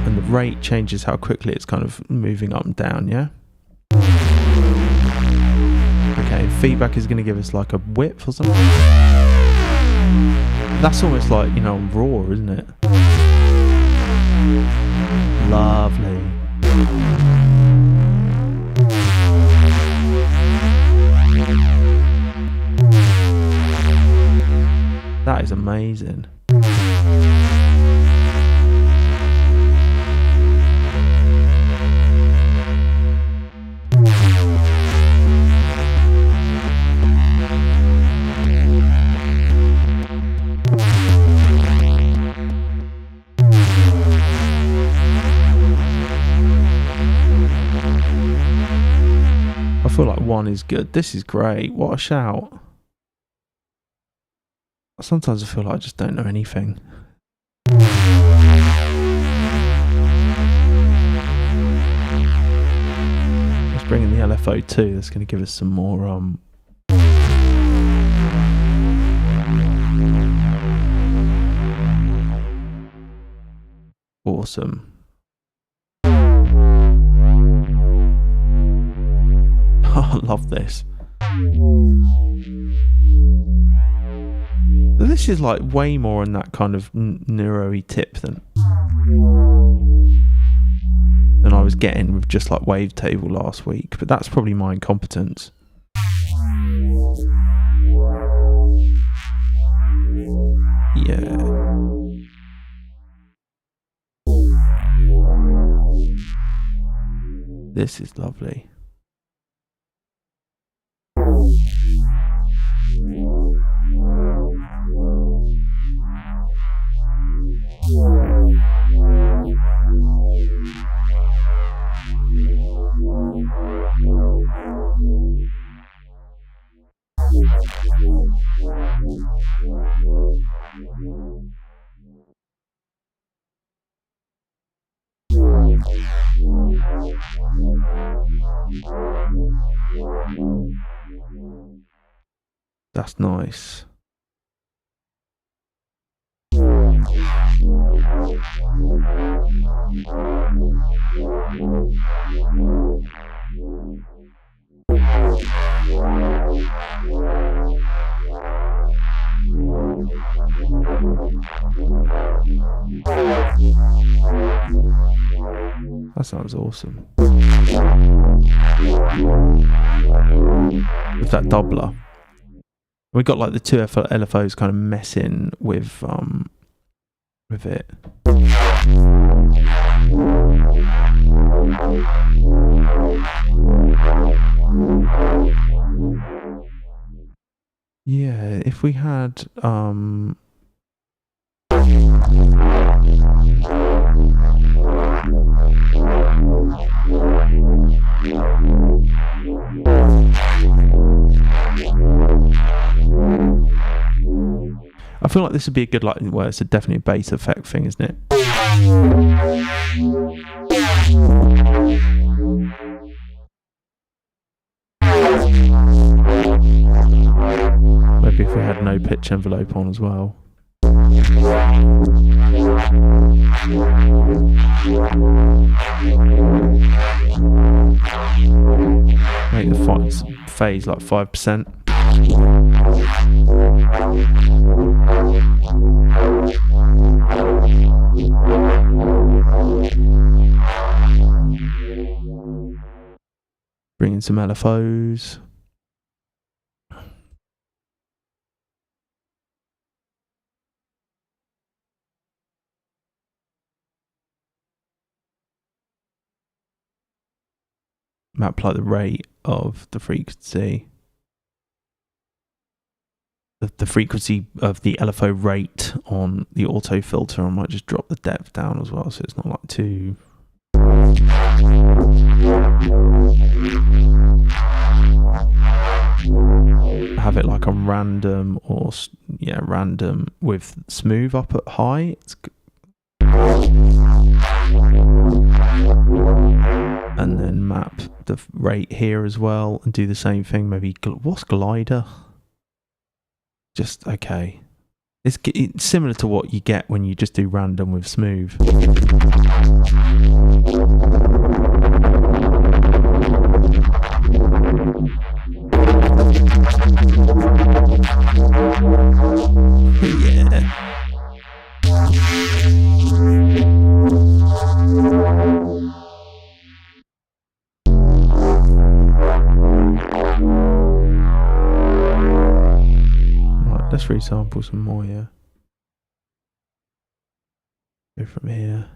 And the rate changes how quickly it's kind of moving up and down, yeah? Okay, feedback is going to give us like a width or something. That's almost like, you know, raw, isn't it? Lovely. That is amazing. I feel like one is good. This is great. What a shout. Sometimes I feel like I just don't know anything. Let's bring in the LFO 2. That's going to give us some more awesome. I love this. This is like way more on that kind of neuro-y tip than I was getting with just like Wavetable last week, but that's probably my incompetence. Yeah. This is lovely. That's nice. That sounds awesome. With that doubler. We got like the two LFOs kind of messing with it. Yeah, if we had I feel like this would be a good, like, well, it's definitely a bass effect thing, isn't it? Maybe if we had no pitch envelope on as well. Make the phase like 5%. Bring in some LFOs. Map like the rate of the frequency. The frequency of the LFO rate on the auto filter. I might just drop the depth down as well, so it's not like too. Have it like a random or random with smooth up at high. And then map the rate here as well and do the same thing. Maybe what's glider? Just okay. It's similar to what you get when you just do random with smooth. Yeah. Right, let's resample some more, yeah. Go from here.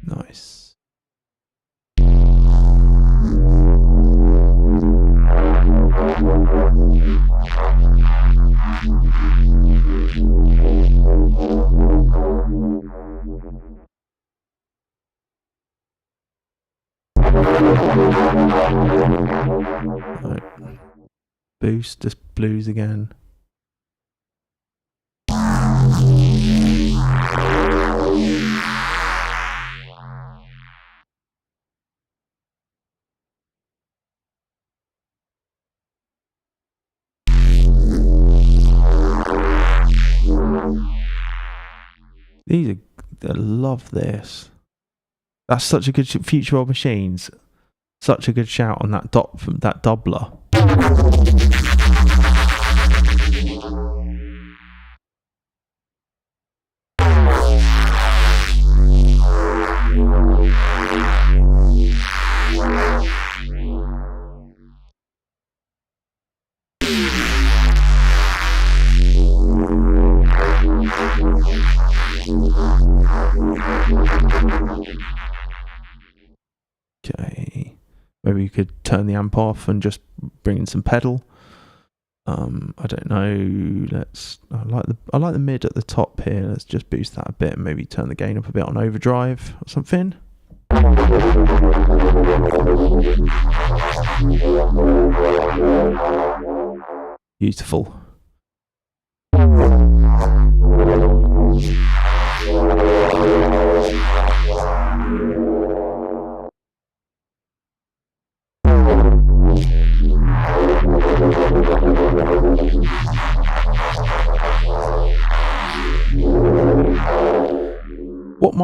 Nice. Right. Boost, just blues again. I love this. That's such a good Future Old Machines. Such a good shout on that that doubler. Okay, maybe you could turn the amp off and just bring in some pedal. I don't know. I like the mid at the top here. Let's just boost that a bit and maybe turn the gain up a bit on overdrive or something. Beautiful. What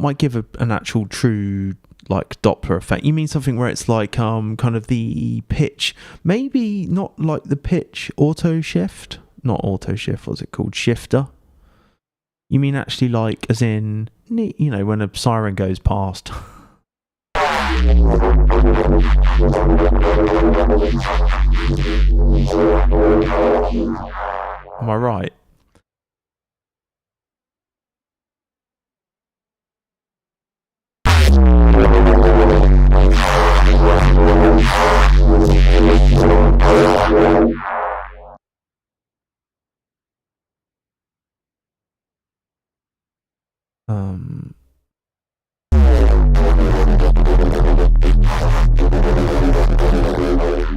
might give an actual true like Doppler effect? You mean something where it's like kind of the pitch, maybe not like the pitch auto shift, not auto shift, what's it called, shifter? You mean actually like as in, you know, when a siren goes past? Am I right?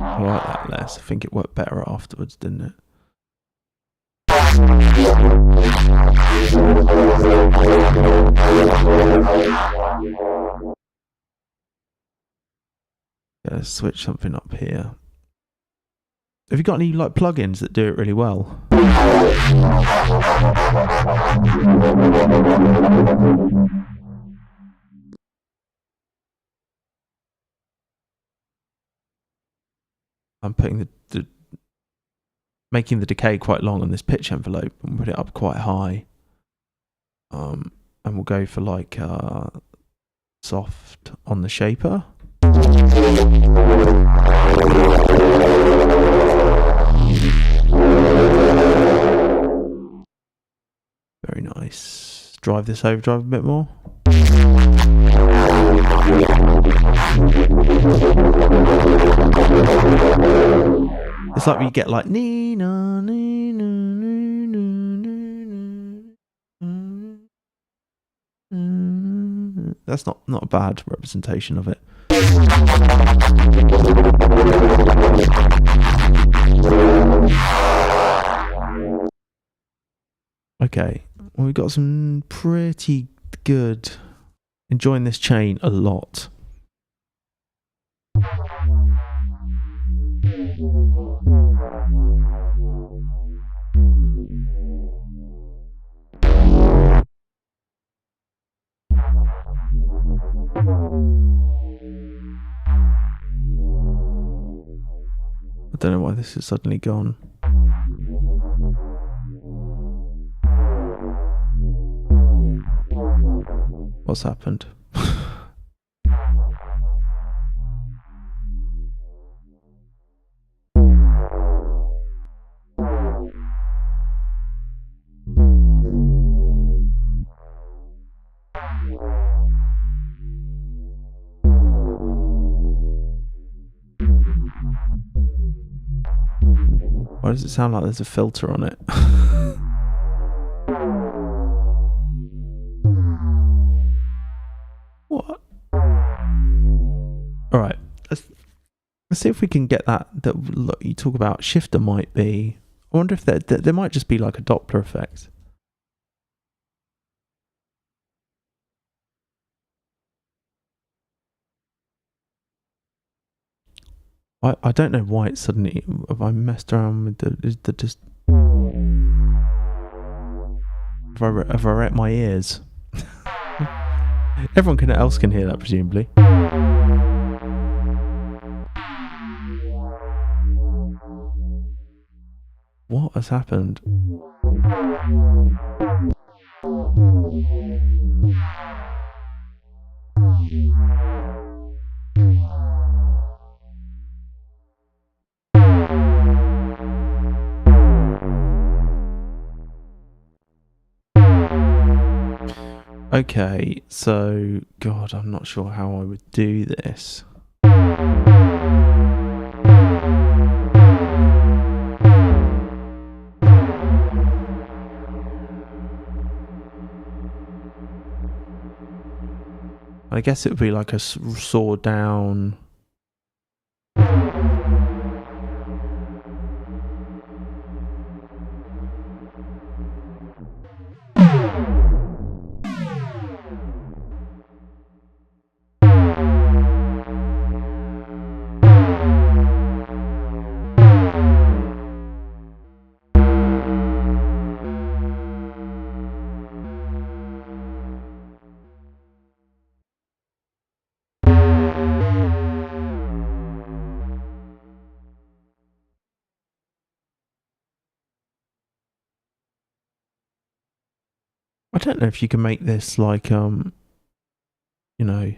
I like that less. I think it worked better afterwards, didn't it? Yeah, let's switch something up here. Have you got any like plugins that do it really well? I'm putting making the decay quite long on this pitch envelope and put it up quite high. And we'll go for like soft on the shaper. Very nice. Drive this overdrive a bit more. It's like when you get like Nina, Nina, Nina, Nina. That's not a bad representation of it. Okay, well, we've got some pretty good. Enjoying this chain a lot. I don't know why this is suddenly gone. What's happened? Why does it sound like there's a filter on it? What? Alright, let's see if we can get that look, you talk about shifter might be. I wonder if there might just be like a Doppler effect. I don't know why it's suddenly. Have I messed around with have I wrecked my ears? Everyone else can hear that, presumably. What has happened? Okay, so, God, I'm not sure how I would do this. I guess it would be like a saw down. I don't know if you can make this like, you know.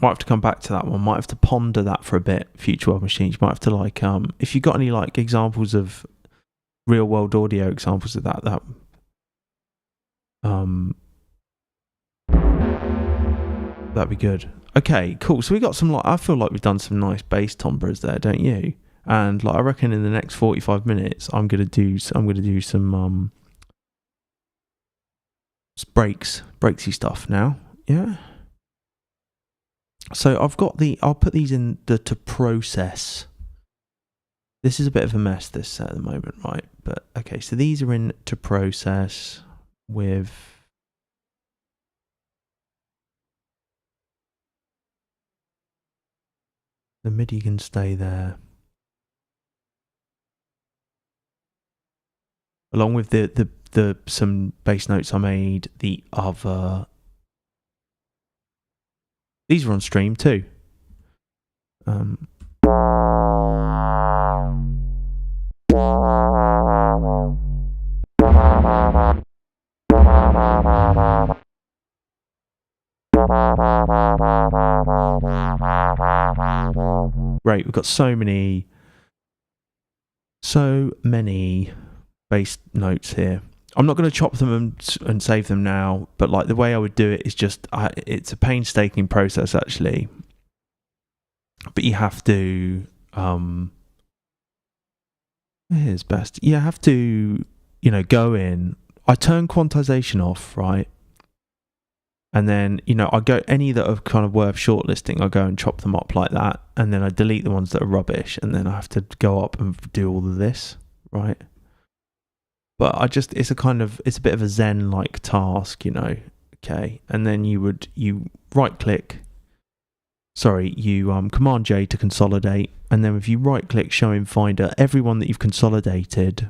Might have to come back to that one. Might have to ponder that for a bit. Future World Machines. You might have to like, if you got any like examples of real world audio examples of that, that'd be good. Okay, cool. So we got some like, I feel like we've done some nice bass timbres there, don't you? And like, I reckon in the next 45 minutes, I'm gonna do some breaksy stuff now. Yeah. So I'll put these in the to process. This is a bit of a mess, this set at the moment, right? But okay, so these are in to process with the MIDI can stay there. Along with the some bass notes I made, the other. These are on stream too. Great, we've got so many bass notes here. I'm not going to chop them and save them now, but like the way I would do it is just, it's a painstaking process actually. But you have to, here's best. You have to, go in. I turn quantization off, right? And then, I go, any that are kind of worth shortlisting, I go and chop them up like that. And then I delete the ones that are rubbish. And then I have to go up and do all of this, right? But it's a bit of a Zen-like task, okay. And then you right click, Command J to consolidate. And then if you right click show in Finder, everyone that you've consolidated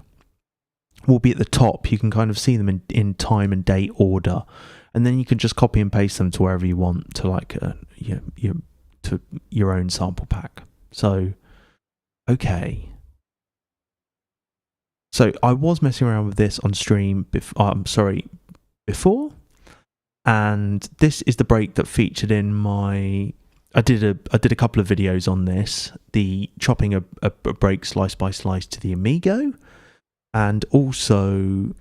will be at the top. You can kind of see them in time and date order. And then you can just copy and paste them to wherever you want to like to your own sample pack. So, okay. So I was messing around with this on stream before, and this is the break that featured in my. I did a couple of videos on this, the chopping a break slice by slice to the Amigo, and also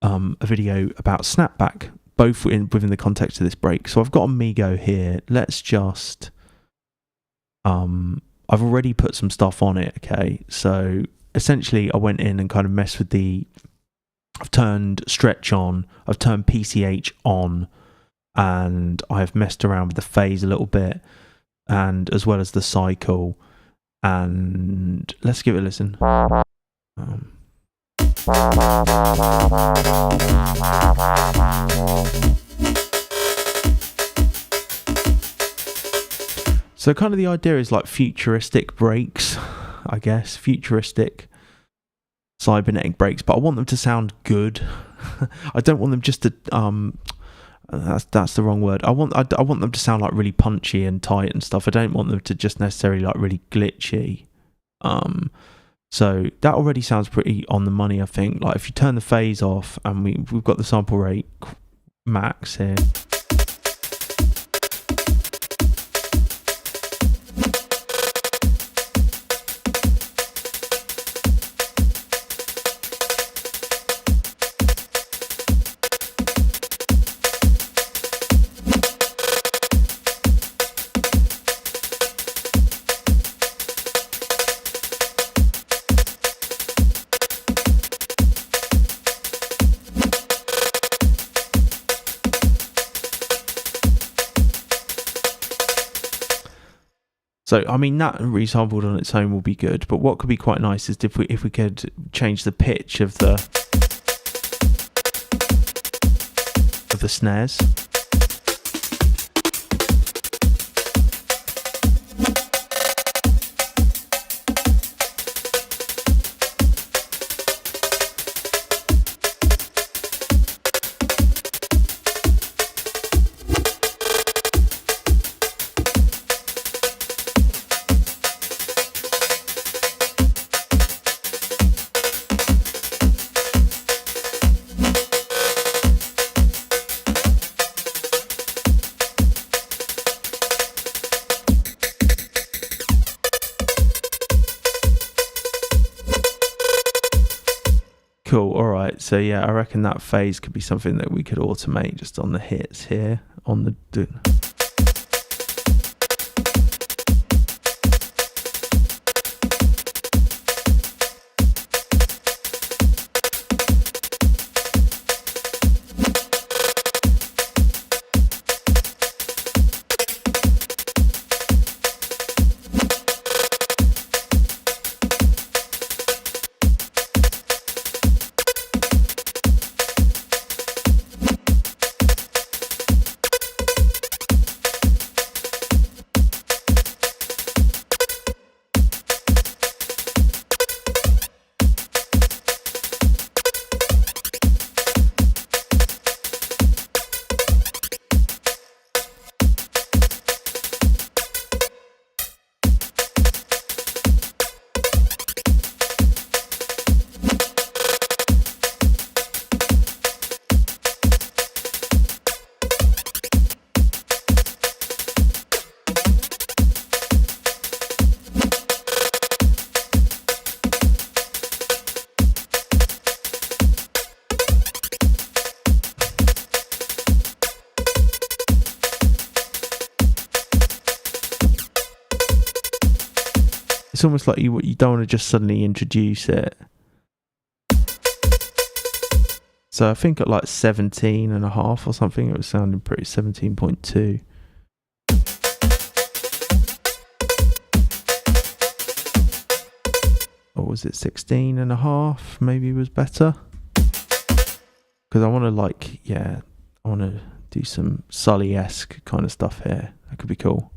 a video about snapback, both within the context of this break. So I've got Amigo here. Let's just. I've already put some stuff on it. Okay, so. Essentially, I went in and kind of messed with I've turned stretch on, I've turned PCH on, and I've messed around with the phase a little bit, and as well as the cycle. And let's give it a listen. So kind of the idea is like futuristic breaks. I guess futuristic cybernetic breaks, but I want them to sound good. I don't want them just to that's the wrong word. I want them to sound like really punchy and tight and stuff. I don't want them to just necessarily like really glitchy. So that already sounds pretty on the money, I think. Like if you turn the phase off and we've got the sample rate max here. So I mean that resampled on its own will be good, but what could be quite nice is if we could change the pitch of the snares. Cool. All right. So yeah, I reckon that phase could be something that we could automate just on the hits here on the. It's almost like you don't want to just suddenly introduce it. So I think at like 17.5 or something, it was sounding pretty 17.2. Or was it 16.5? Maybe was better. Because I want to I want to do some Sully-esque kind of stuff here. That could be cool.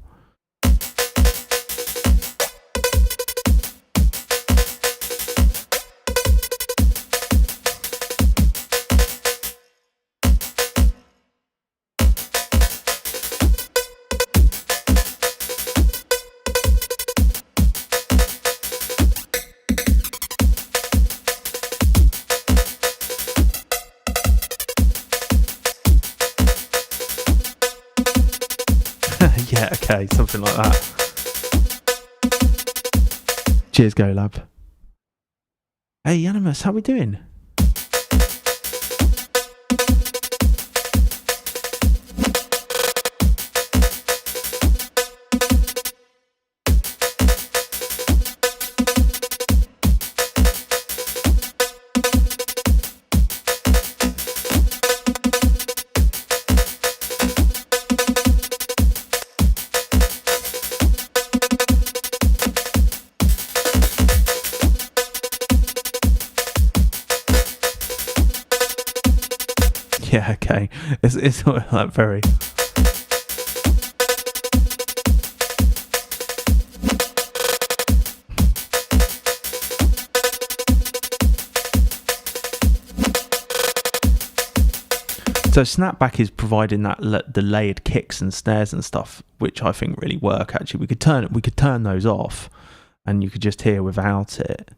Yeah, okay, something like that. Cheers, Go Lab. Hey, Animus, how we doing? Yeah, okay. It's not like very. So Snapback is providing that the layered kicks and snares and stuff, which I think really work. Actually, we could turn those off, and you could just hear without it.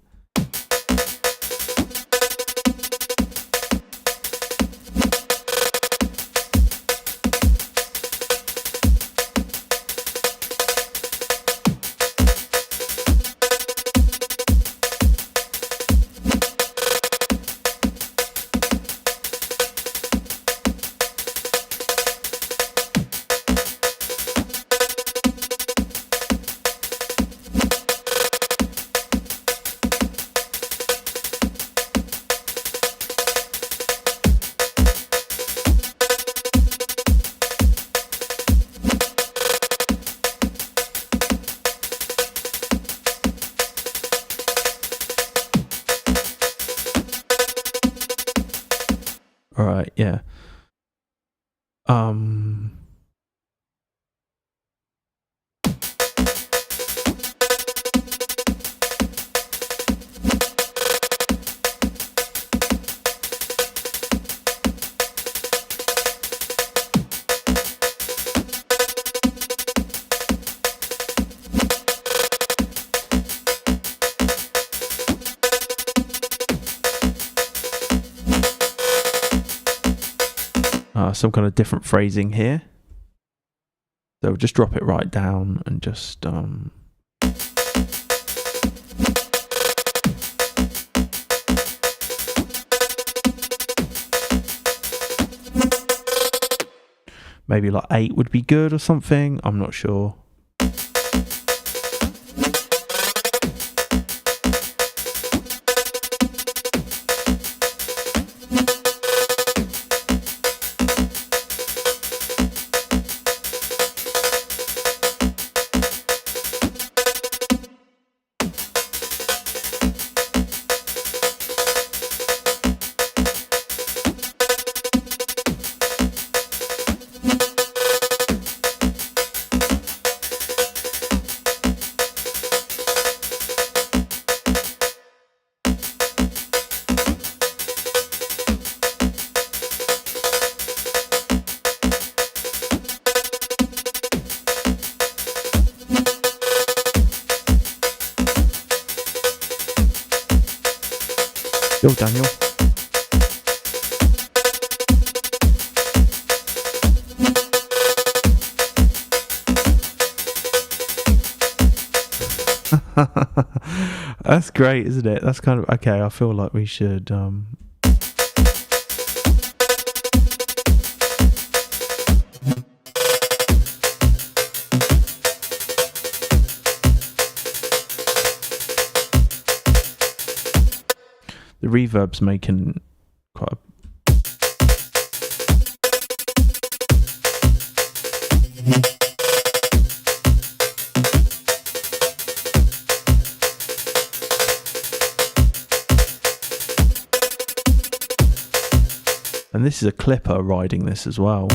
All right, yeah. Some kind of different phrasing here. So we'll just drop it right down and just maybe like 8 would be good or something. I'm not sure. Yo, Daniel. That's great, isn't it? That's kind of okay. I feel like we should the reverb's making quite a and this is a clipper riding this as well.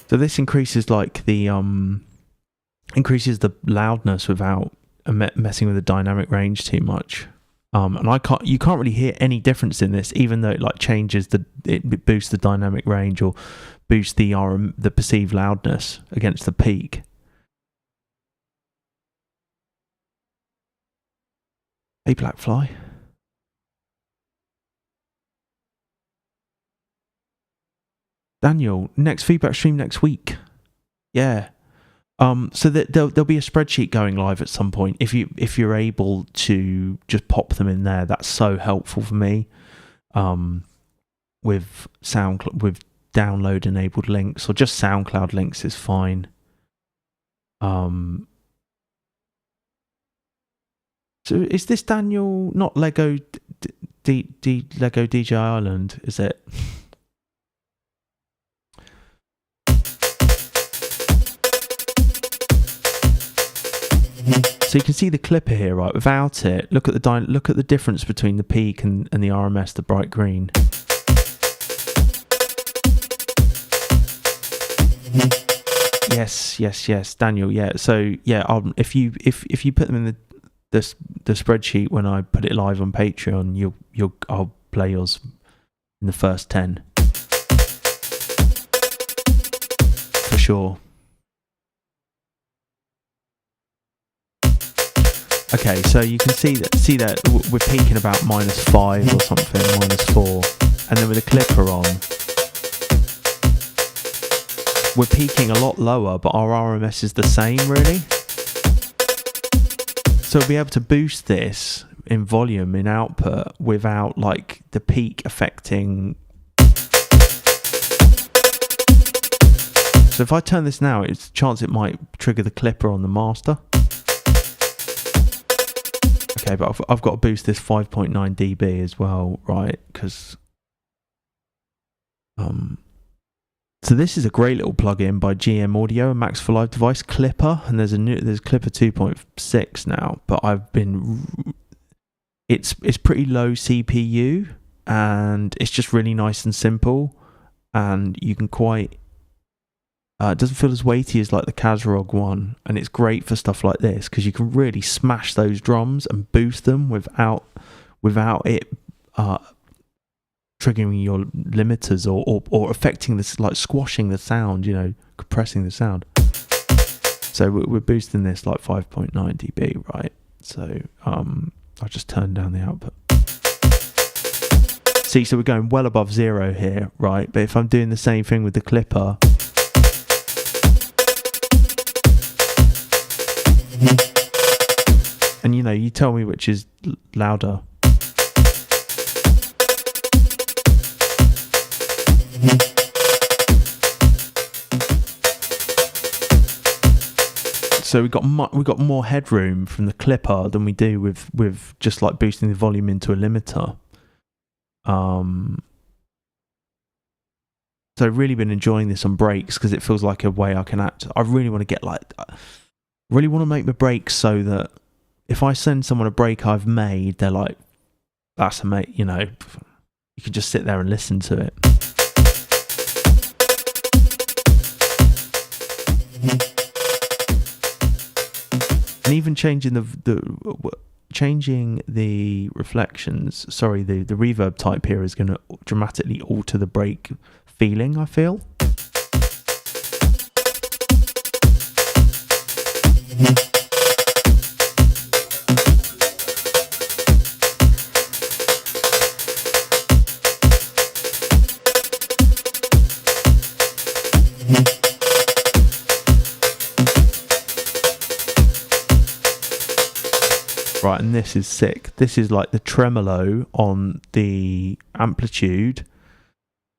So this increases like the increases the loudness without messing with the dynamic range too much. And you can't really hear any difference in this, even though it like changes it boosts the dynamic range or boosts the the perceived loudness against the peak. Hey, Blackfly. Daniel, next feedback stream next week. Yeah. So that there'll be a spreadsheet going live at some point. If you're able to just pop them in there, that's so helpful for me. With SoundCloud, with download enabled links, or just SoundCloud links is fine. So is this Daniel not Lego Lego DJ Ireland? Is it? So you can see the clipper here, right? Without it, look at the difference between the peak and the RMS, the bright green. Yes, Daniel. Yeah. So yeah, if you put them in the spreadsheet when I put it live on Patreon, I'll play yours in the first 10 for sure. Okay, so you can see that we're peaking about -5 or something, -4, and then with the clipper on, we're peaking a lot lower, but our RMS is the same, really. So we'll be able to boost this in volume, in output, without like the peak affecting. So if I turn this now, it's a chance it might trigger the clipper on the master. Okay, but I've got to boost this 5.9 dB as well, right? Because So this is a great little plugin by GM Audio, a Max for Live device, Clipper, and there's Clipper 2.6 now, but it's pretty low CPU, and it's just really nice and simple, and you can quite it doesn't feel as weighty as like the Kazrog one, and it's great for stuff like this because you can really smash those drums and boost them without it triggering your limiters or affecting this, like squashing the sound, compressing the sound. So we're boosting this like 5.9 dB, right? So I'll just turn down the output. See, so we're going well above 0 here, right? But if I'm doing the same thing with the Clipper, and you tell me which is louder. So we got more headroom from the Clipper than we do with just like boosting the volume into a limiter. So I've really been enjoying this on breaks because it feels like a way I can act. I really want to make my breaks so that if I send someone a break I've made, they're like, "That's amazing," you can just sit there and listen to it. And even changing the reflections, the reverb type here is going to dramatically alter the break feeling, I feel. Right, and this is sick. This is like the tremolo on the amplitude,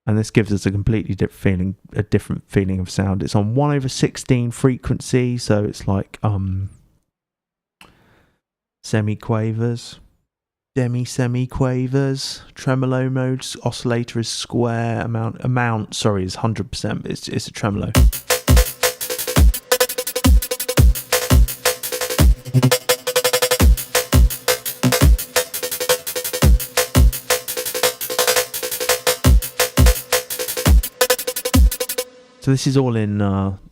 and this gives us a completely different feeling of sound. It's on 1/16 frequency, so it's like semi-quavers, semi-quavers, tremolo mode, oscillator is square, amount is 100%, but it's a tremolo. So this is all in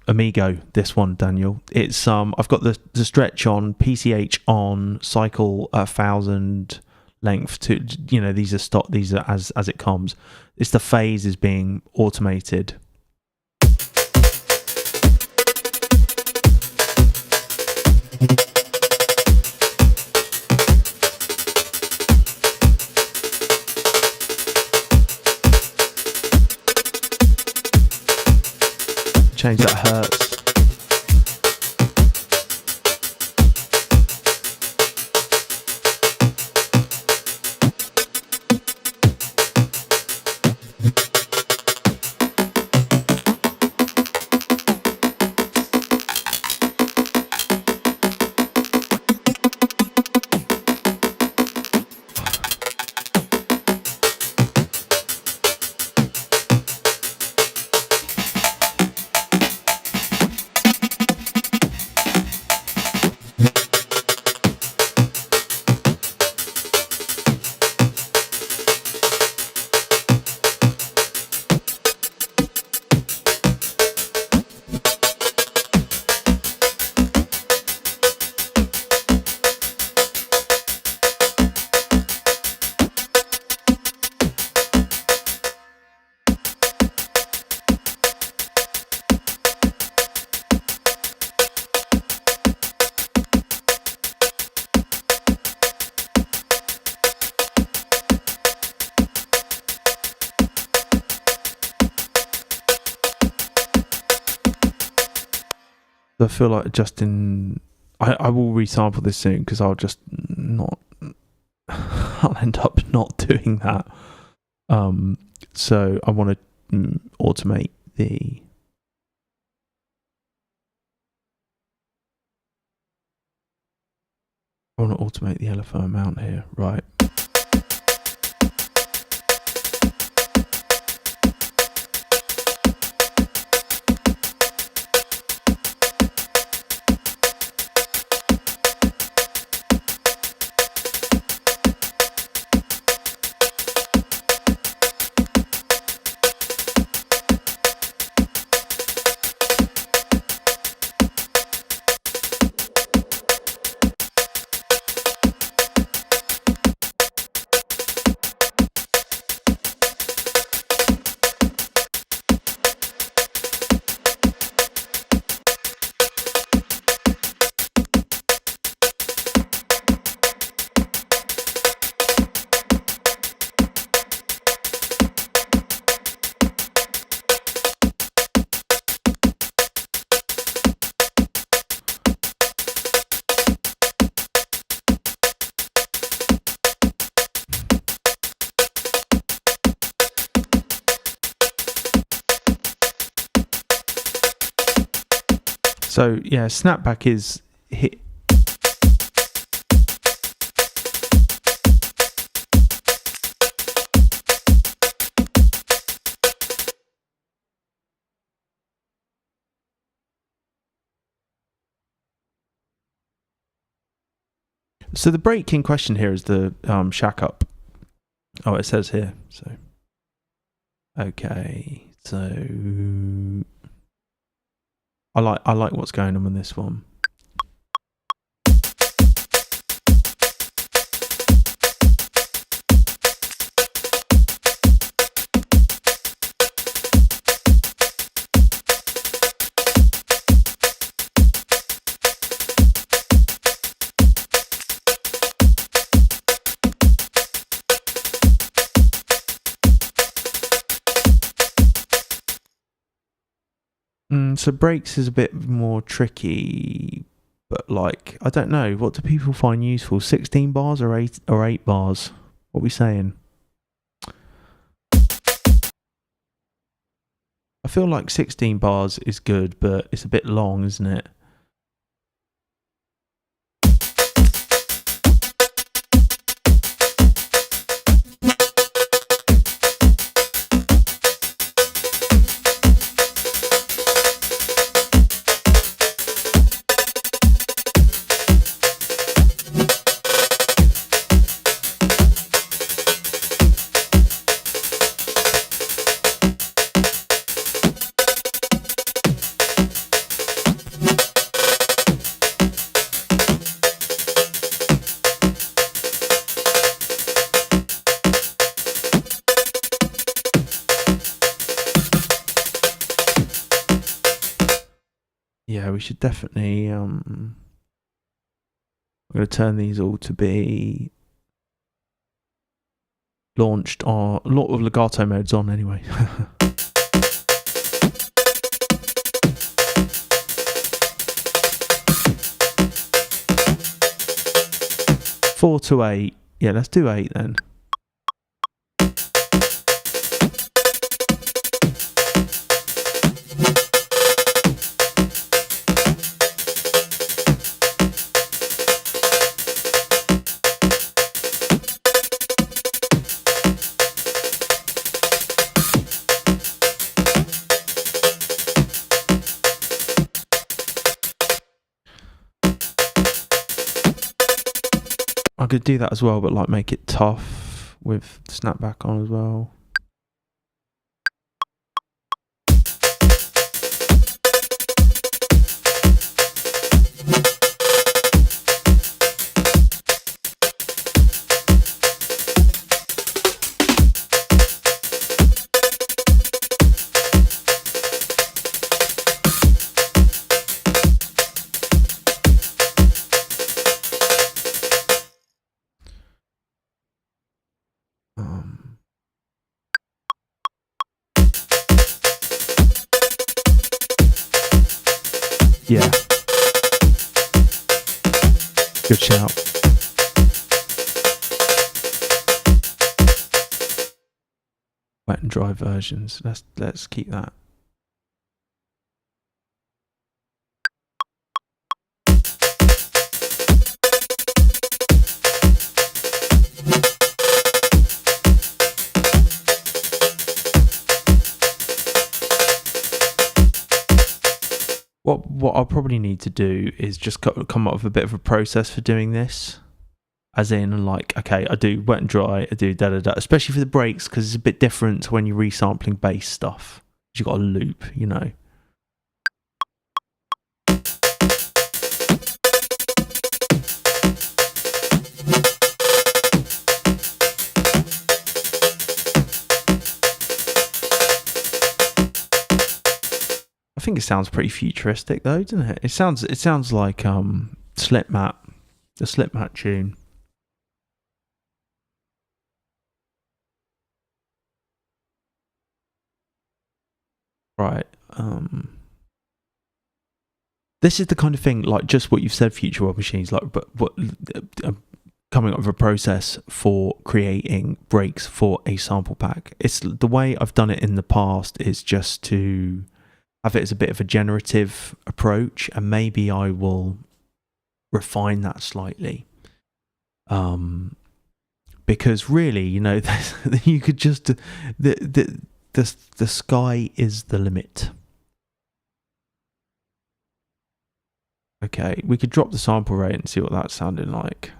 Amigo, this one, Daniel. It's I've got the stretch on, PCH on, cycle 1,000 length to, these are stock, these are as it comes. It's the phase is being automated. Change that hertz. I feel like I will resample this soon because I'll just not I'll end up not doing that. So I want to automate the LFO amount here, right? So yeah, snapback is hit. So the break in question here is the shack up. Oh, it says here. So okay, so I like what's going on with this one. So breaks is a bit more tricky, but like I don't know, what do people find useful? 16 bars or 8 bars? What are we saying? I feel like 16 bars is good, but it's a bit long, isn't it? Yeah, we should definitely I'm going to turn these all to be launched on a lot of legato modes on anyway. 4 to 8. Yeah, let's do 8 then. I could do that as well, but like make it tough with snapback on as well. Yeah. Good shout. Wet and dry versions. Let's keep that. What I'll probably need to do is just come up with a bit of a process for doing this. As in, like, okay, I do wet and dry, I do da-da-da, especially for the breaks, because it's a bit different to when you're resampling bass stuff. You've got a loop, you know. I think it sounds pretty futuristic though, doesn't it? It sounds like Slipmat, the Slipmat tune. Right. This is the kind of thing, like just what you've said, Future World Machines, like, but what coming up with a process for creating breaks for a sample pack. It's the way I've done it in the past is just to have it as a bit of a generative approach, and maybe I will refine that slightly. Because really, you know, you could just the sky is the limit. Okay, we could drop the sample rate and see what that's sounding like.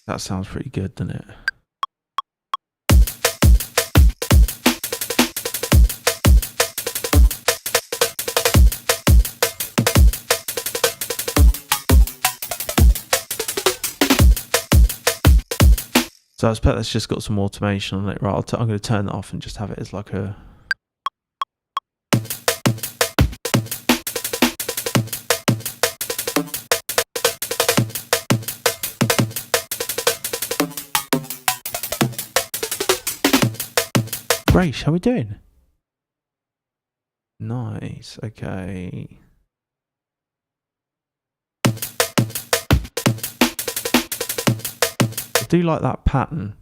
That sounds pretty good, doesn't it? So I expect that's just got some automation on it. Right, I'm going to turn that off and just have it as like a... Grace, how are we doing? Nice, okay. I do like that pattern.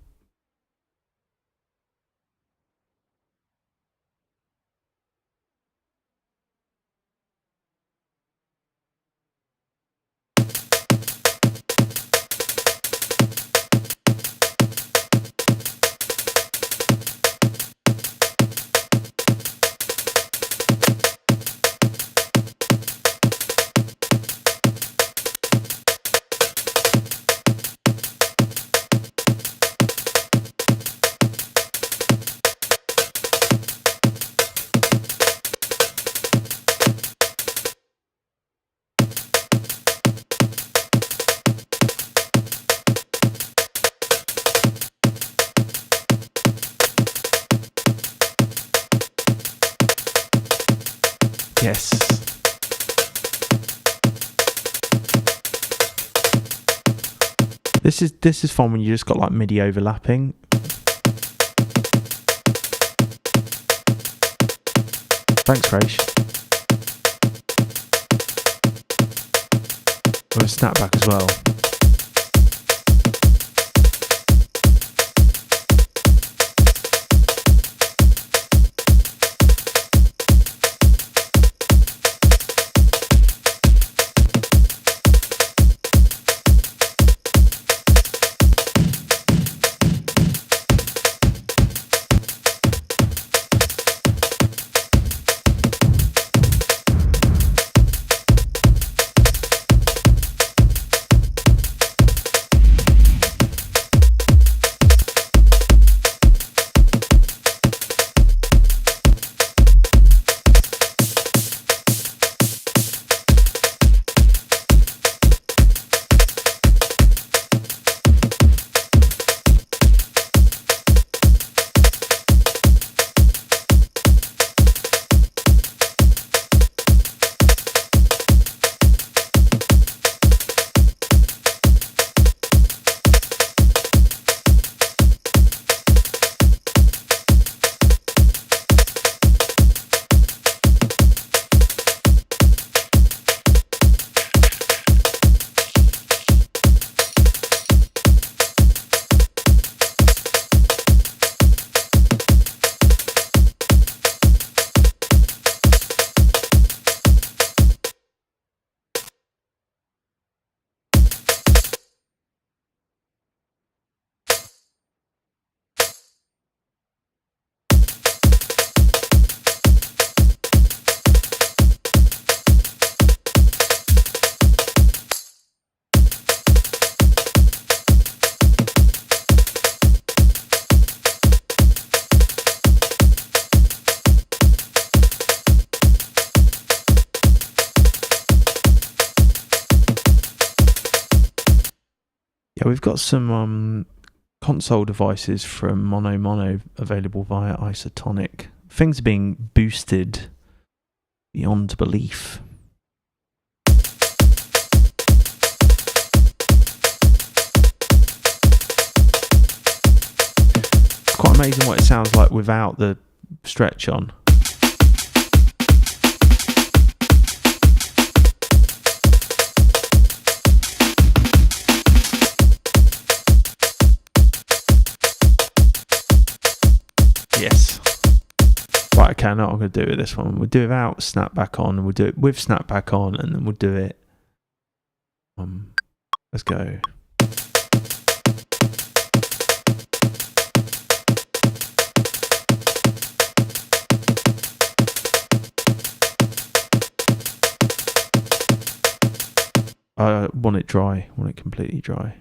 Yes. This is fun when you just got like MIDI overlapping. Thanks, Rach. I'm gonna snap back as well. Yeah, we've got some console devices from Mono available via Isotonic. Things are being boosted beyond belief. Quite amazing what it sounds like without the stretch on. Yes. Right, okay, I know what I'm going to do with this one. We'll do it without snapback on, and we'll do it with snapback on, and then we'll do it. Let's go. I want it dry. I want it completely dry.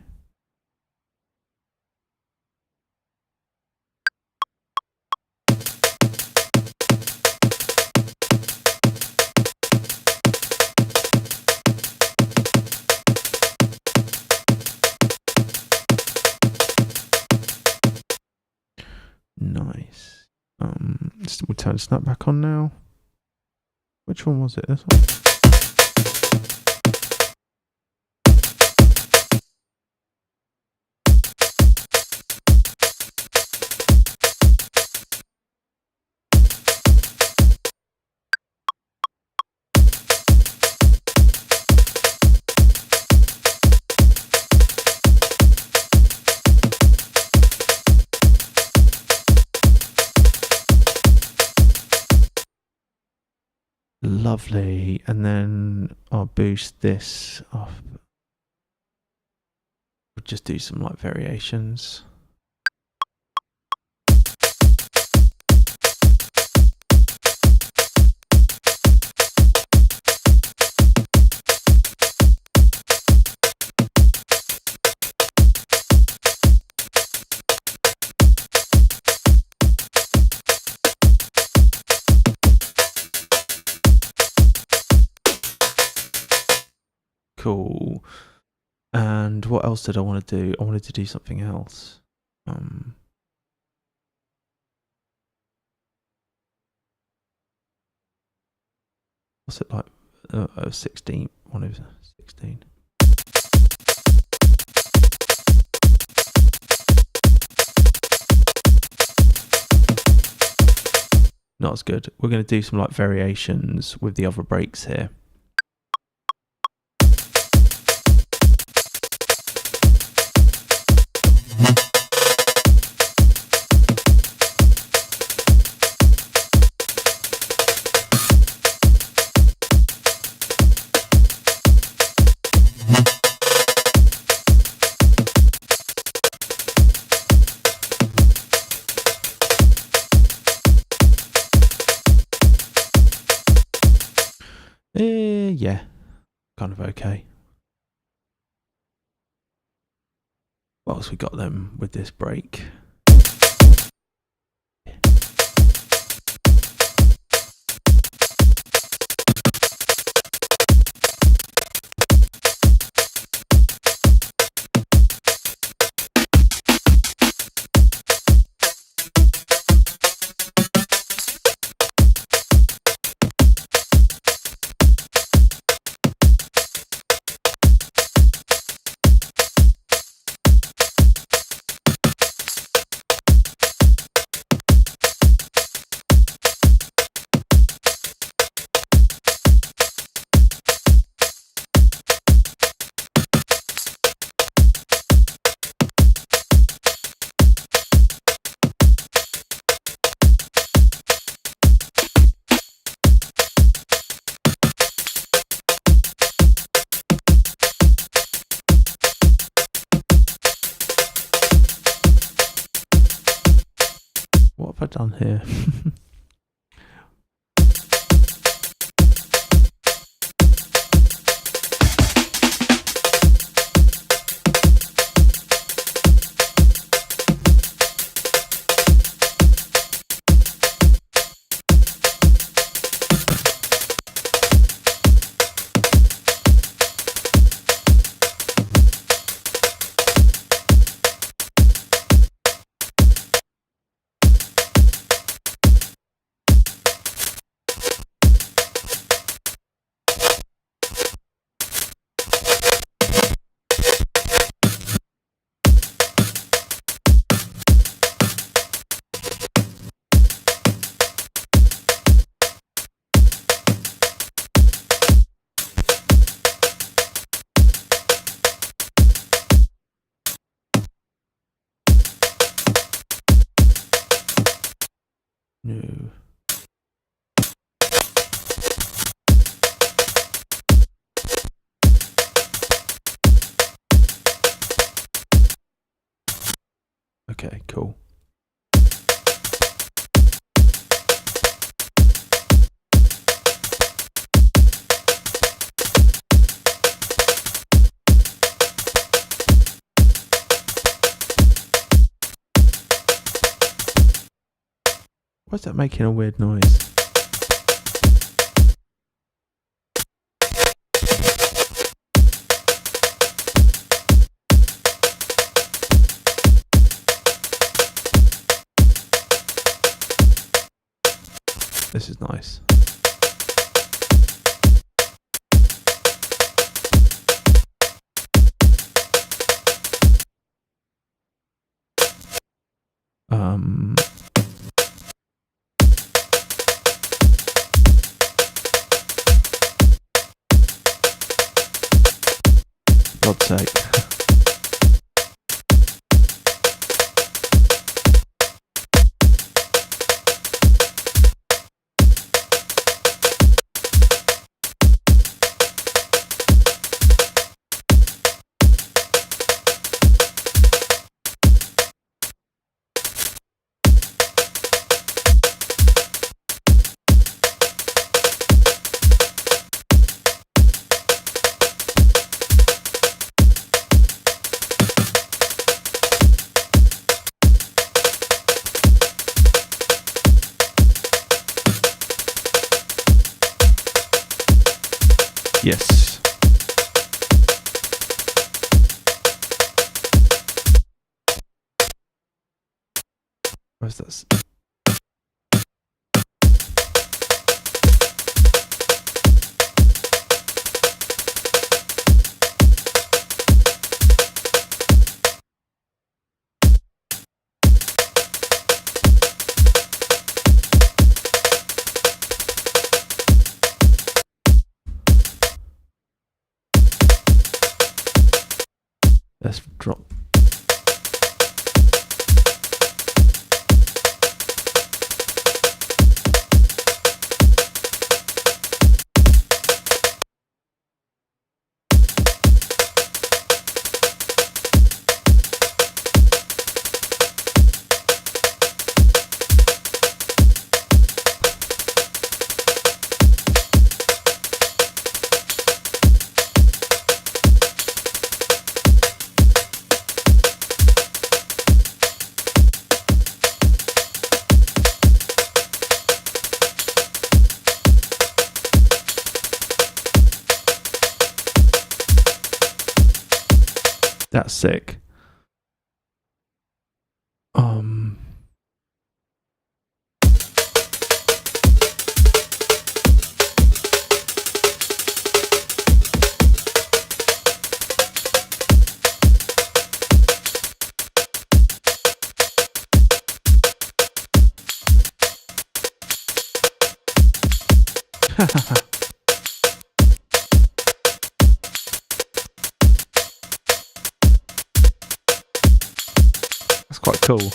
Nice. We'll turn snapback on now. Which one was it? This one? Lovely, and then I'll boost this off. We'll just do some like variations. Cool. And what else did I want to do? I wanted to do something else. What's it like? 16. One of 16. Not as good. We're going to do some like variations with the other breaks here. Yeah, kind of okay. What else we got then with this break? What have I done here? No. Okay, cool. Why is that making a weird noise? This is nice. God's sake. Yes. Where's this? Let's drop. That's sick. That's quite cool.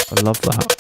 I love that.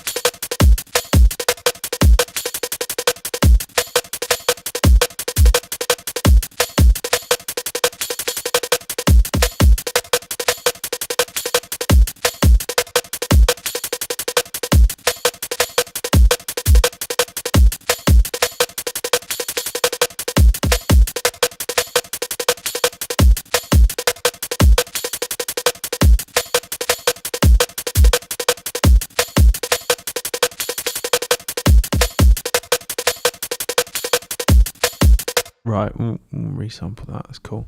Right, we'll resample that. That's cool.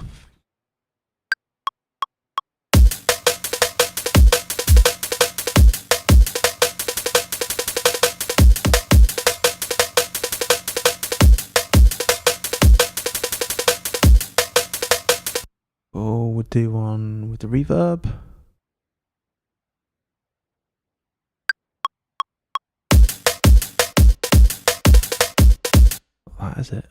off. Oh, we'll do one with the reverb. That is it.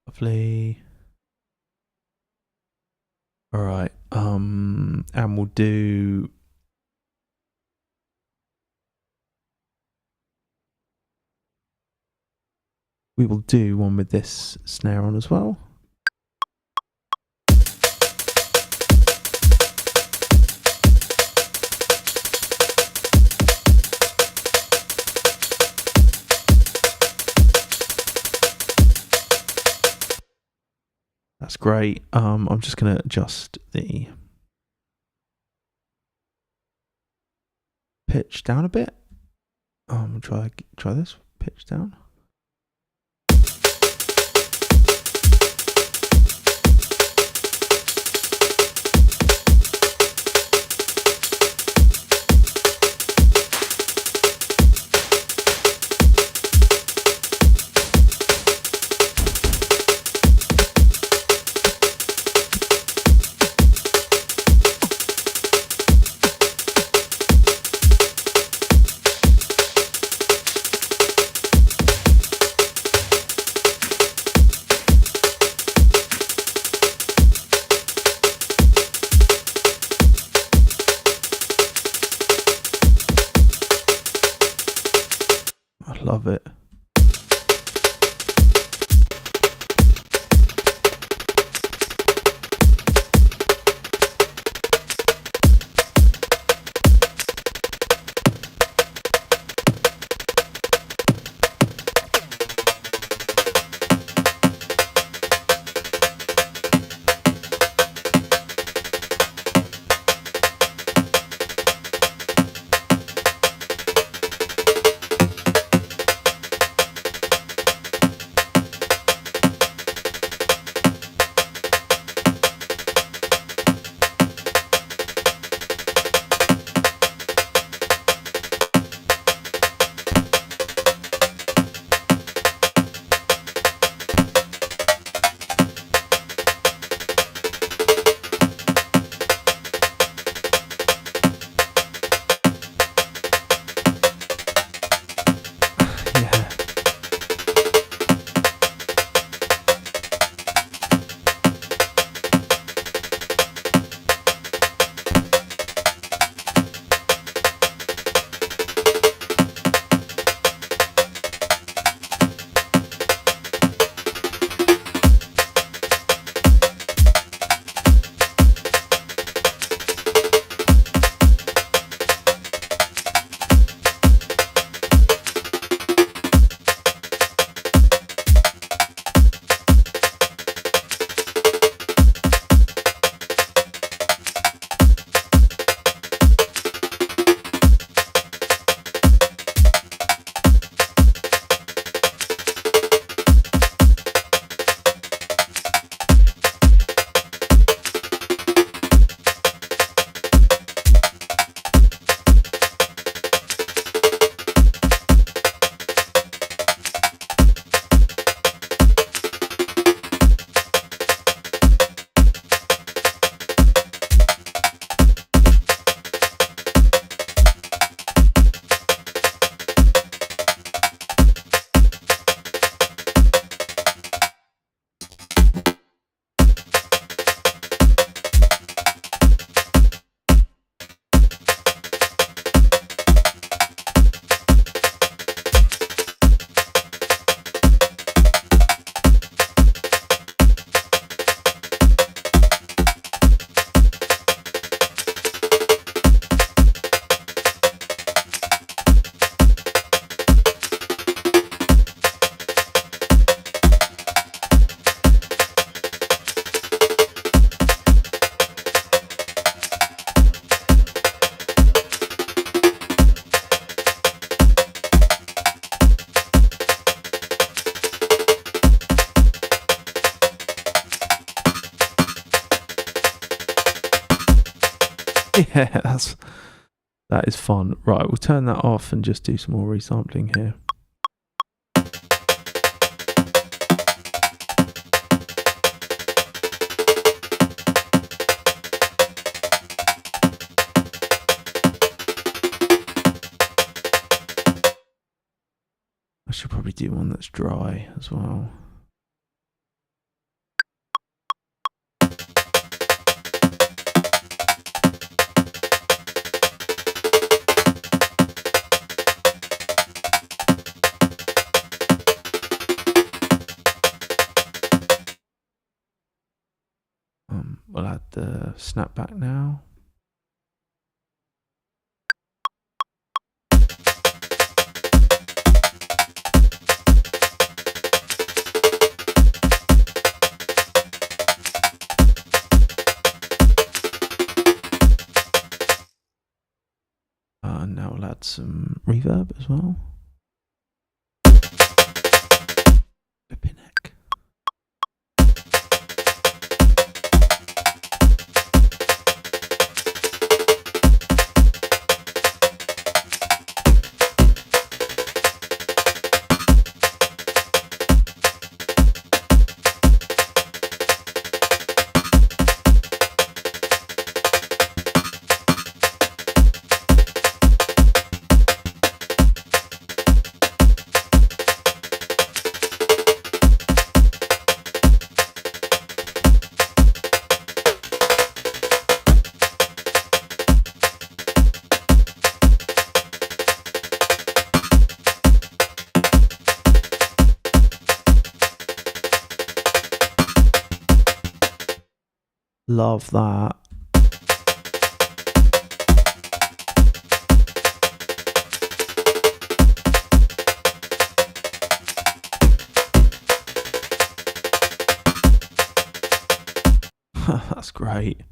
Lovely. All right. And we'll do. We will do one with this snare on as well. That's great. I'm just going to adjust the pitch down a bit. Try this. Pitch down. Love it. Yeah, that is fun. Right, we'll turn that off and just do some more resampling here. I should probably do one that's dry as well. We'll add the snapback now. And now we'll add some reverb as well. Flipping heck. Love that. That's great.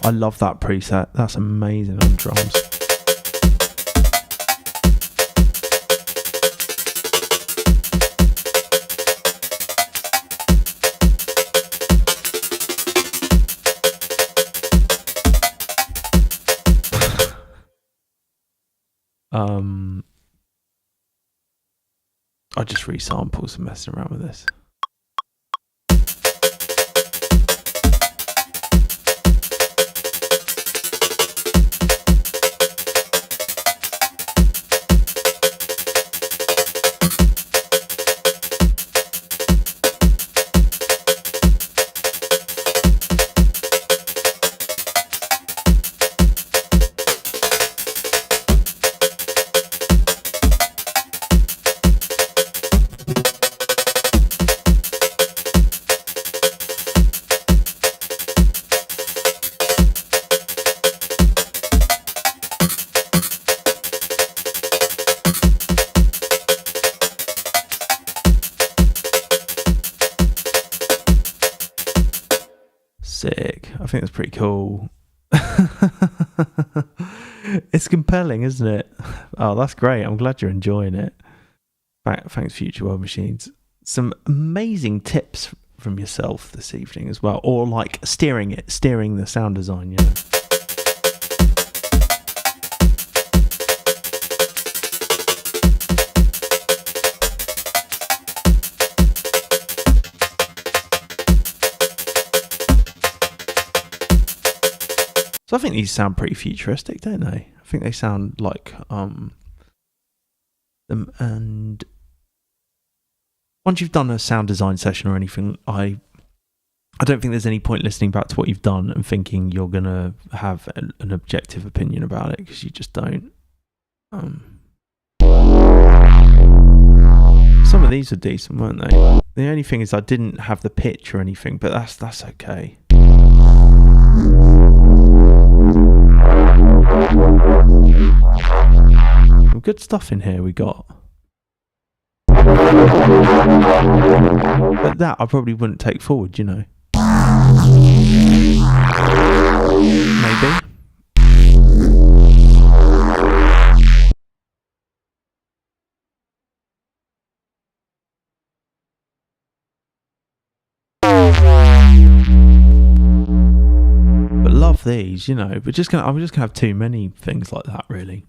I love that preset. That's amazing on drums. I just resample some messing around with this. sick. I think that's pretty cool. It's compelling, isn't it? Oh, that's great. I'm glad you're enjoying it. Thanks, Future World Machines. Some amazing tips from yourself this evening as well, or like steering the sound design, you know. So I think these sound pretty futuristic, don't they? I think they sound like them. And once you've done a sound design session or anything, I don't think there's any point listening back to what you've done and thinking you're gonna have an objective opinion about it, because you just don't. Some of these are decent, weren't they? The only thing is I didn't have the pitch or anything, but that's okay. Some good stuff in here we got. But that I probably wouldn't take forward, you know. Maybe. But love these, you know. But I'm just gonna have too many things like that, really.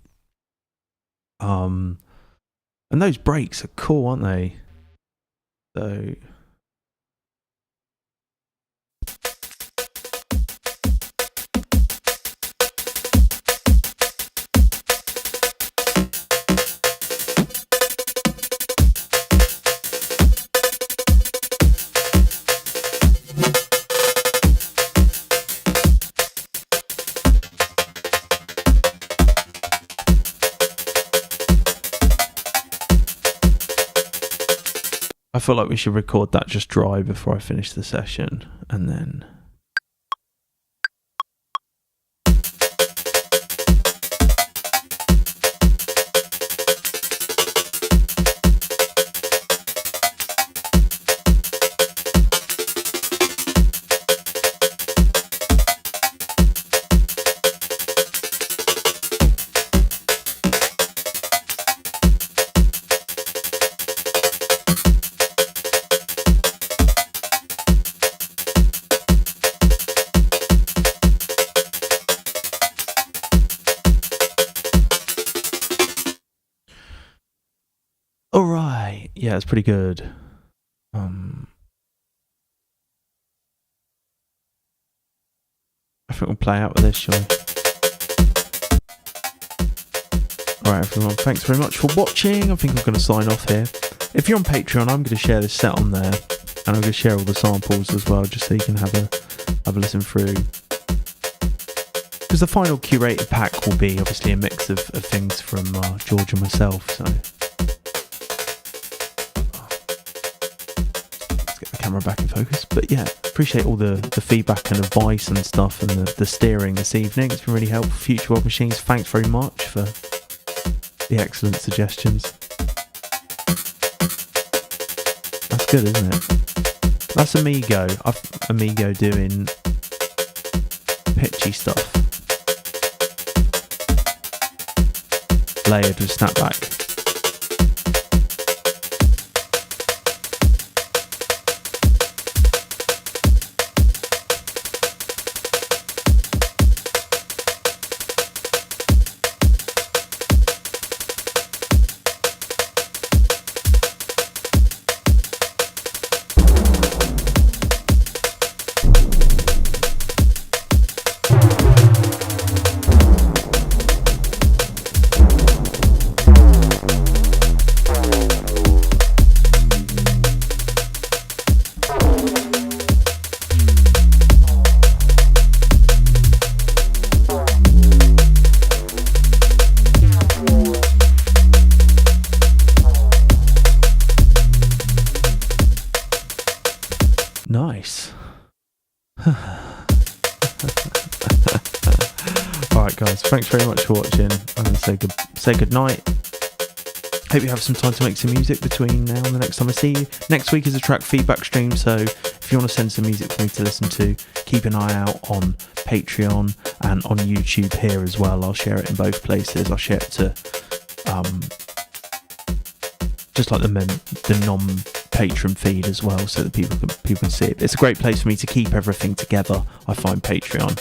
And those breaks are cool, aren't they? So. I feel like we should record that just dry before I finish the session, and then... Alright, yeah, it's pretty good. I think we'll play out with this, shall we? Alright everyone, thanks very much for watching. I think I'm going to sign off here. If you're on Patreon, I'm going to share this set on there, and I'm going to share all the samples as well, just so you can have a listen through. Because the final curated pack will be obviously a mix of things from George and myself, so... Camera back in focus, but yeah, appreciate all the feedback and advice and stuff, and the steering this evening. It's been really helpful. Future World Machines, thanks very much for the excellent suggestions. That's good, isn't it? That's Amigo. Amigo doing pitchy stuff, layered with snapback. Nice. Alright guys, thanks very much for watching. I'm going to say good night. Hope you have some time to make some music between now and the next time I see you. Next week is a track feedback stream, so if you want to send some music for me to listen to, keep an eye out on Patreon and on YouTube here as well. I'll share it in both places. I'll share it to just like the non-patron feed as well, so that people can see it. It's a great place for me to keep everything together. I find Patreon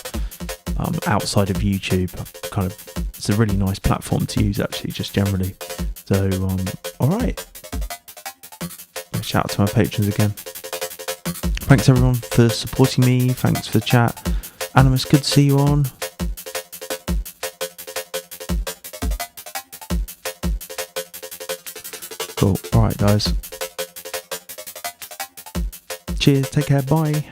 outside of YouTube, it's a really nice platform to use actually, just generally. So all right, shout out to my patrons again. Thanks everyone for supporting me. Thanks for the chat. Animus, good to see you on. Cool. Alright guys. Cheers, take care, bye.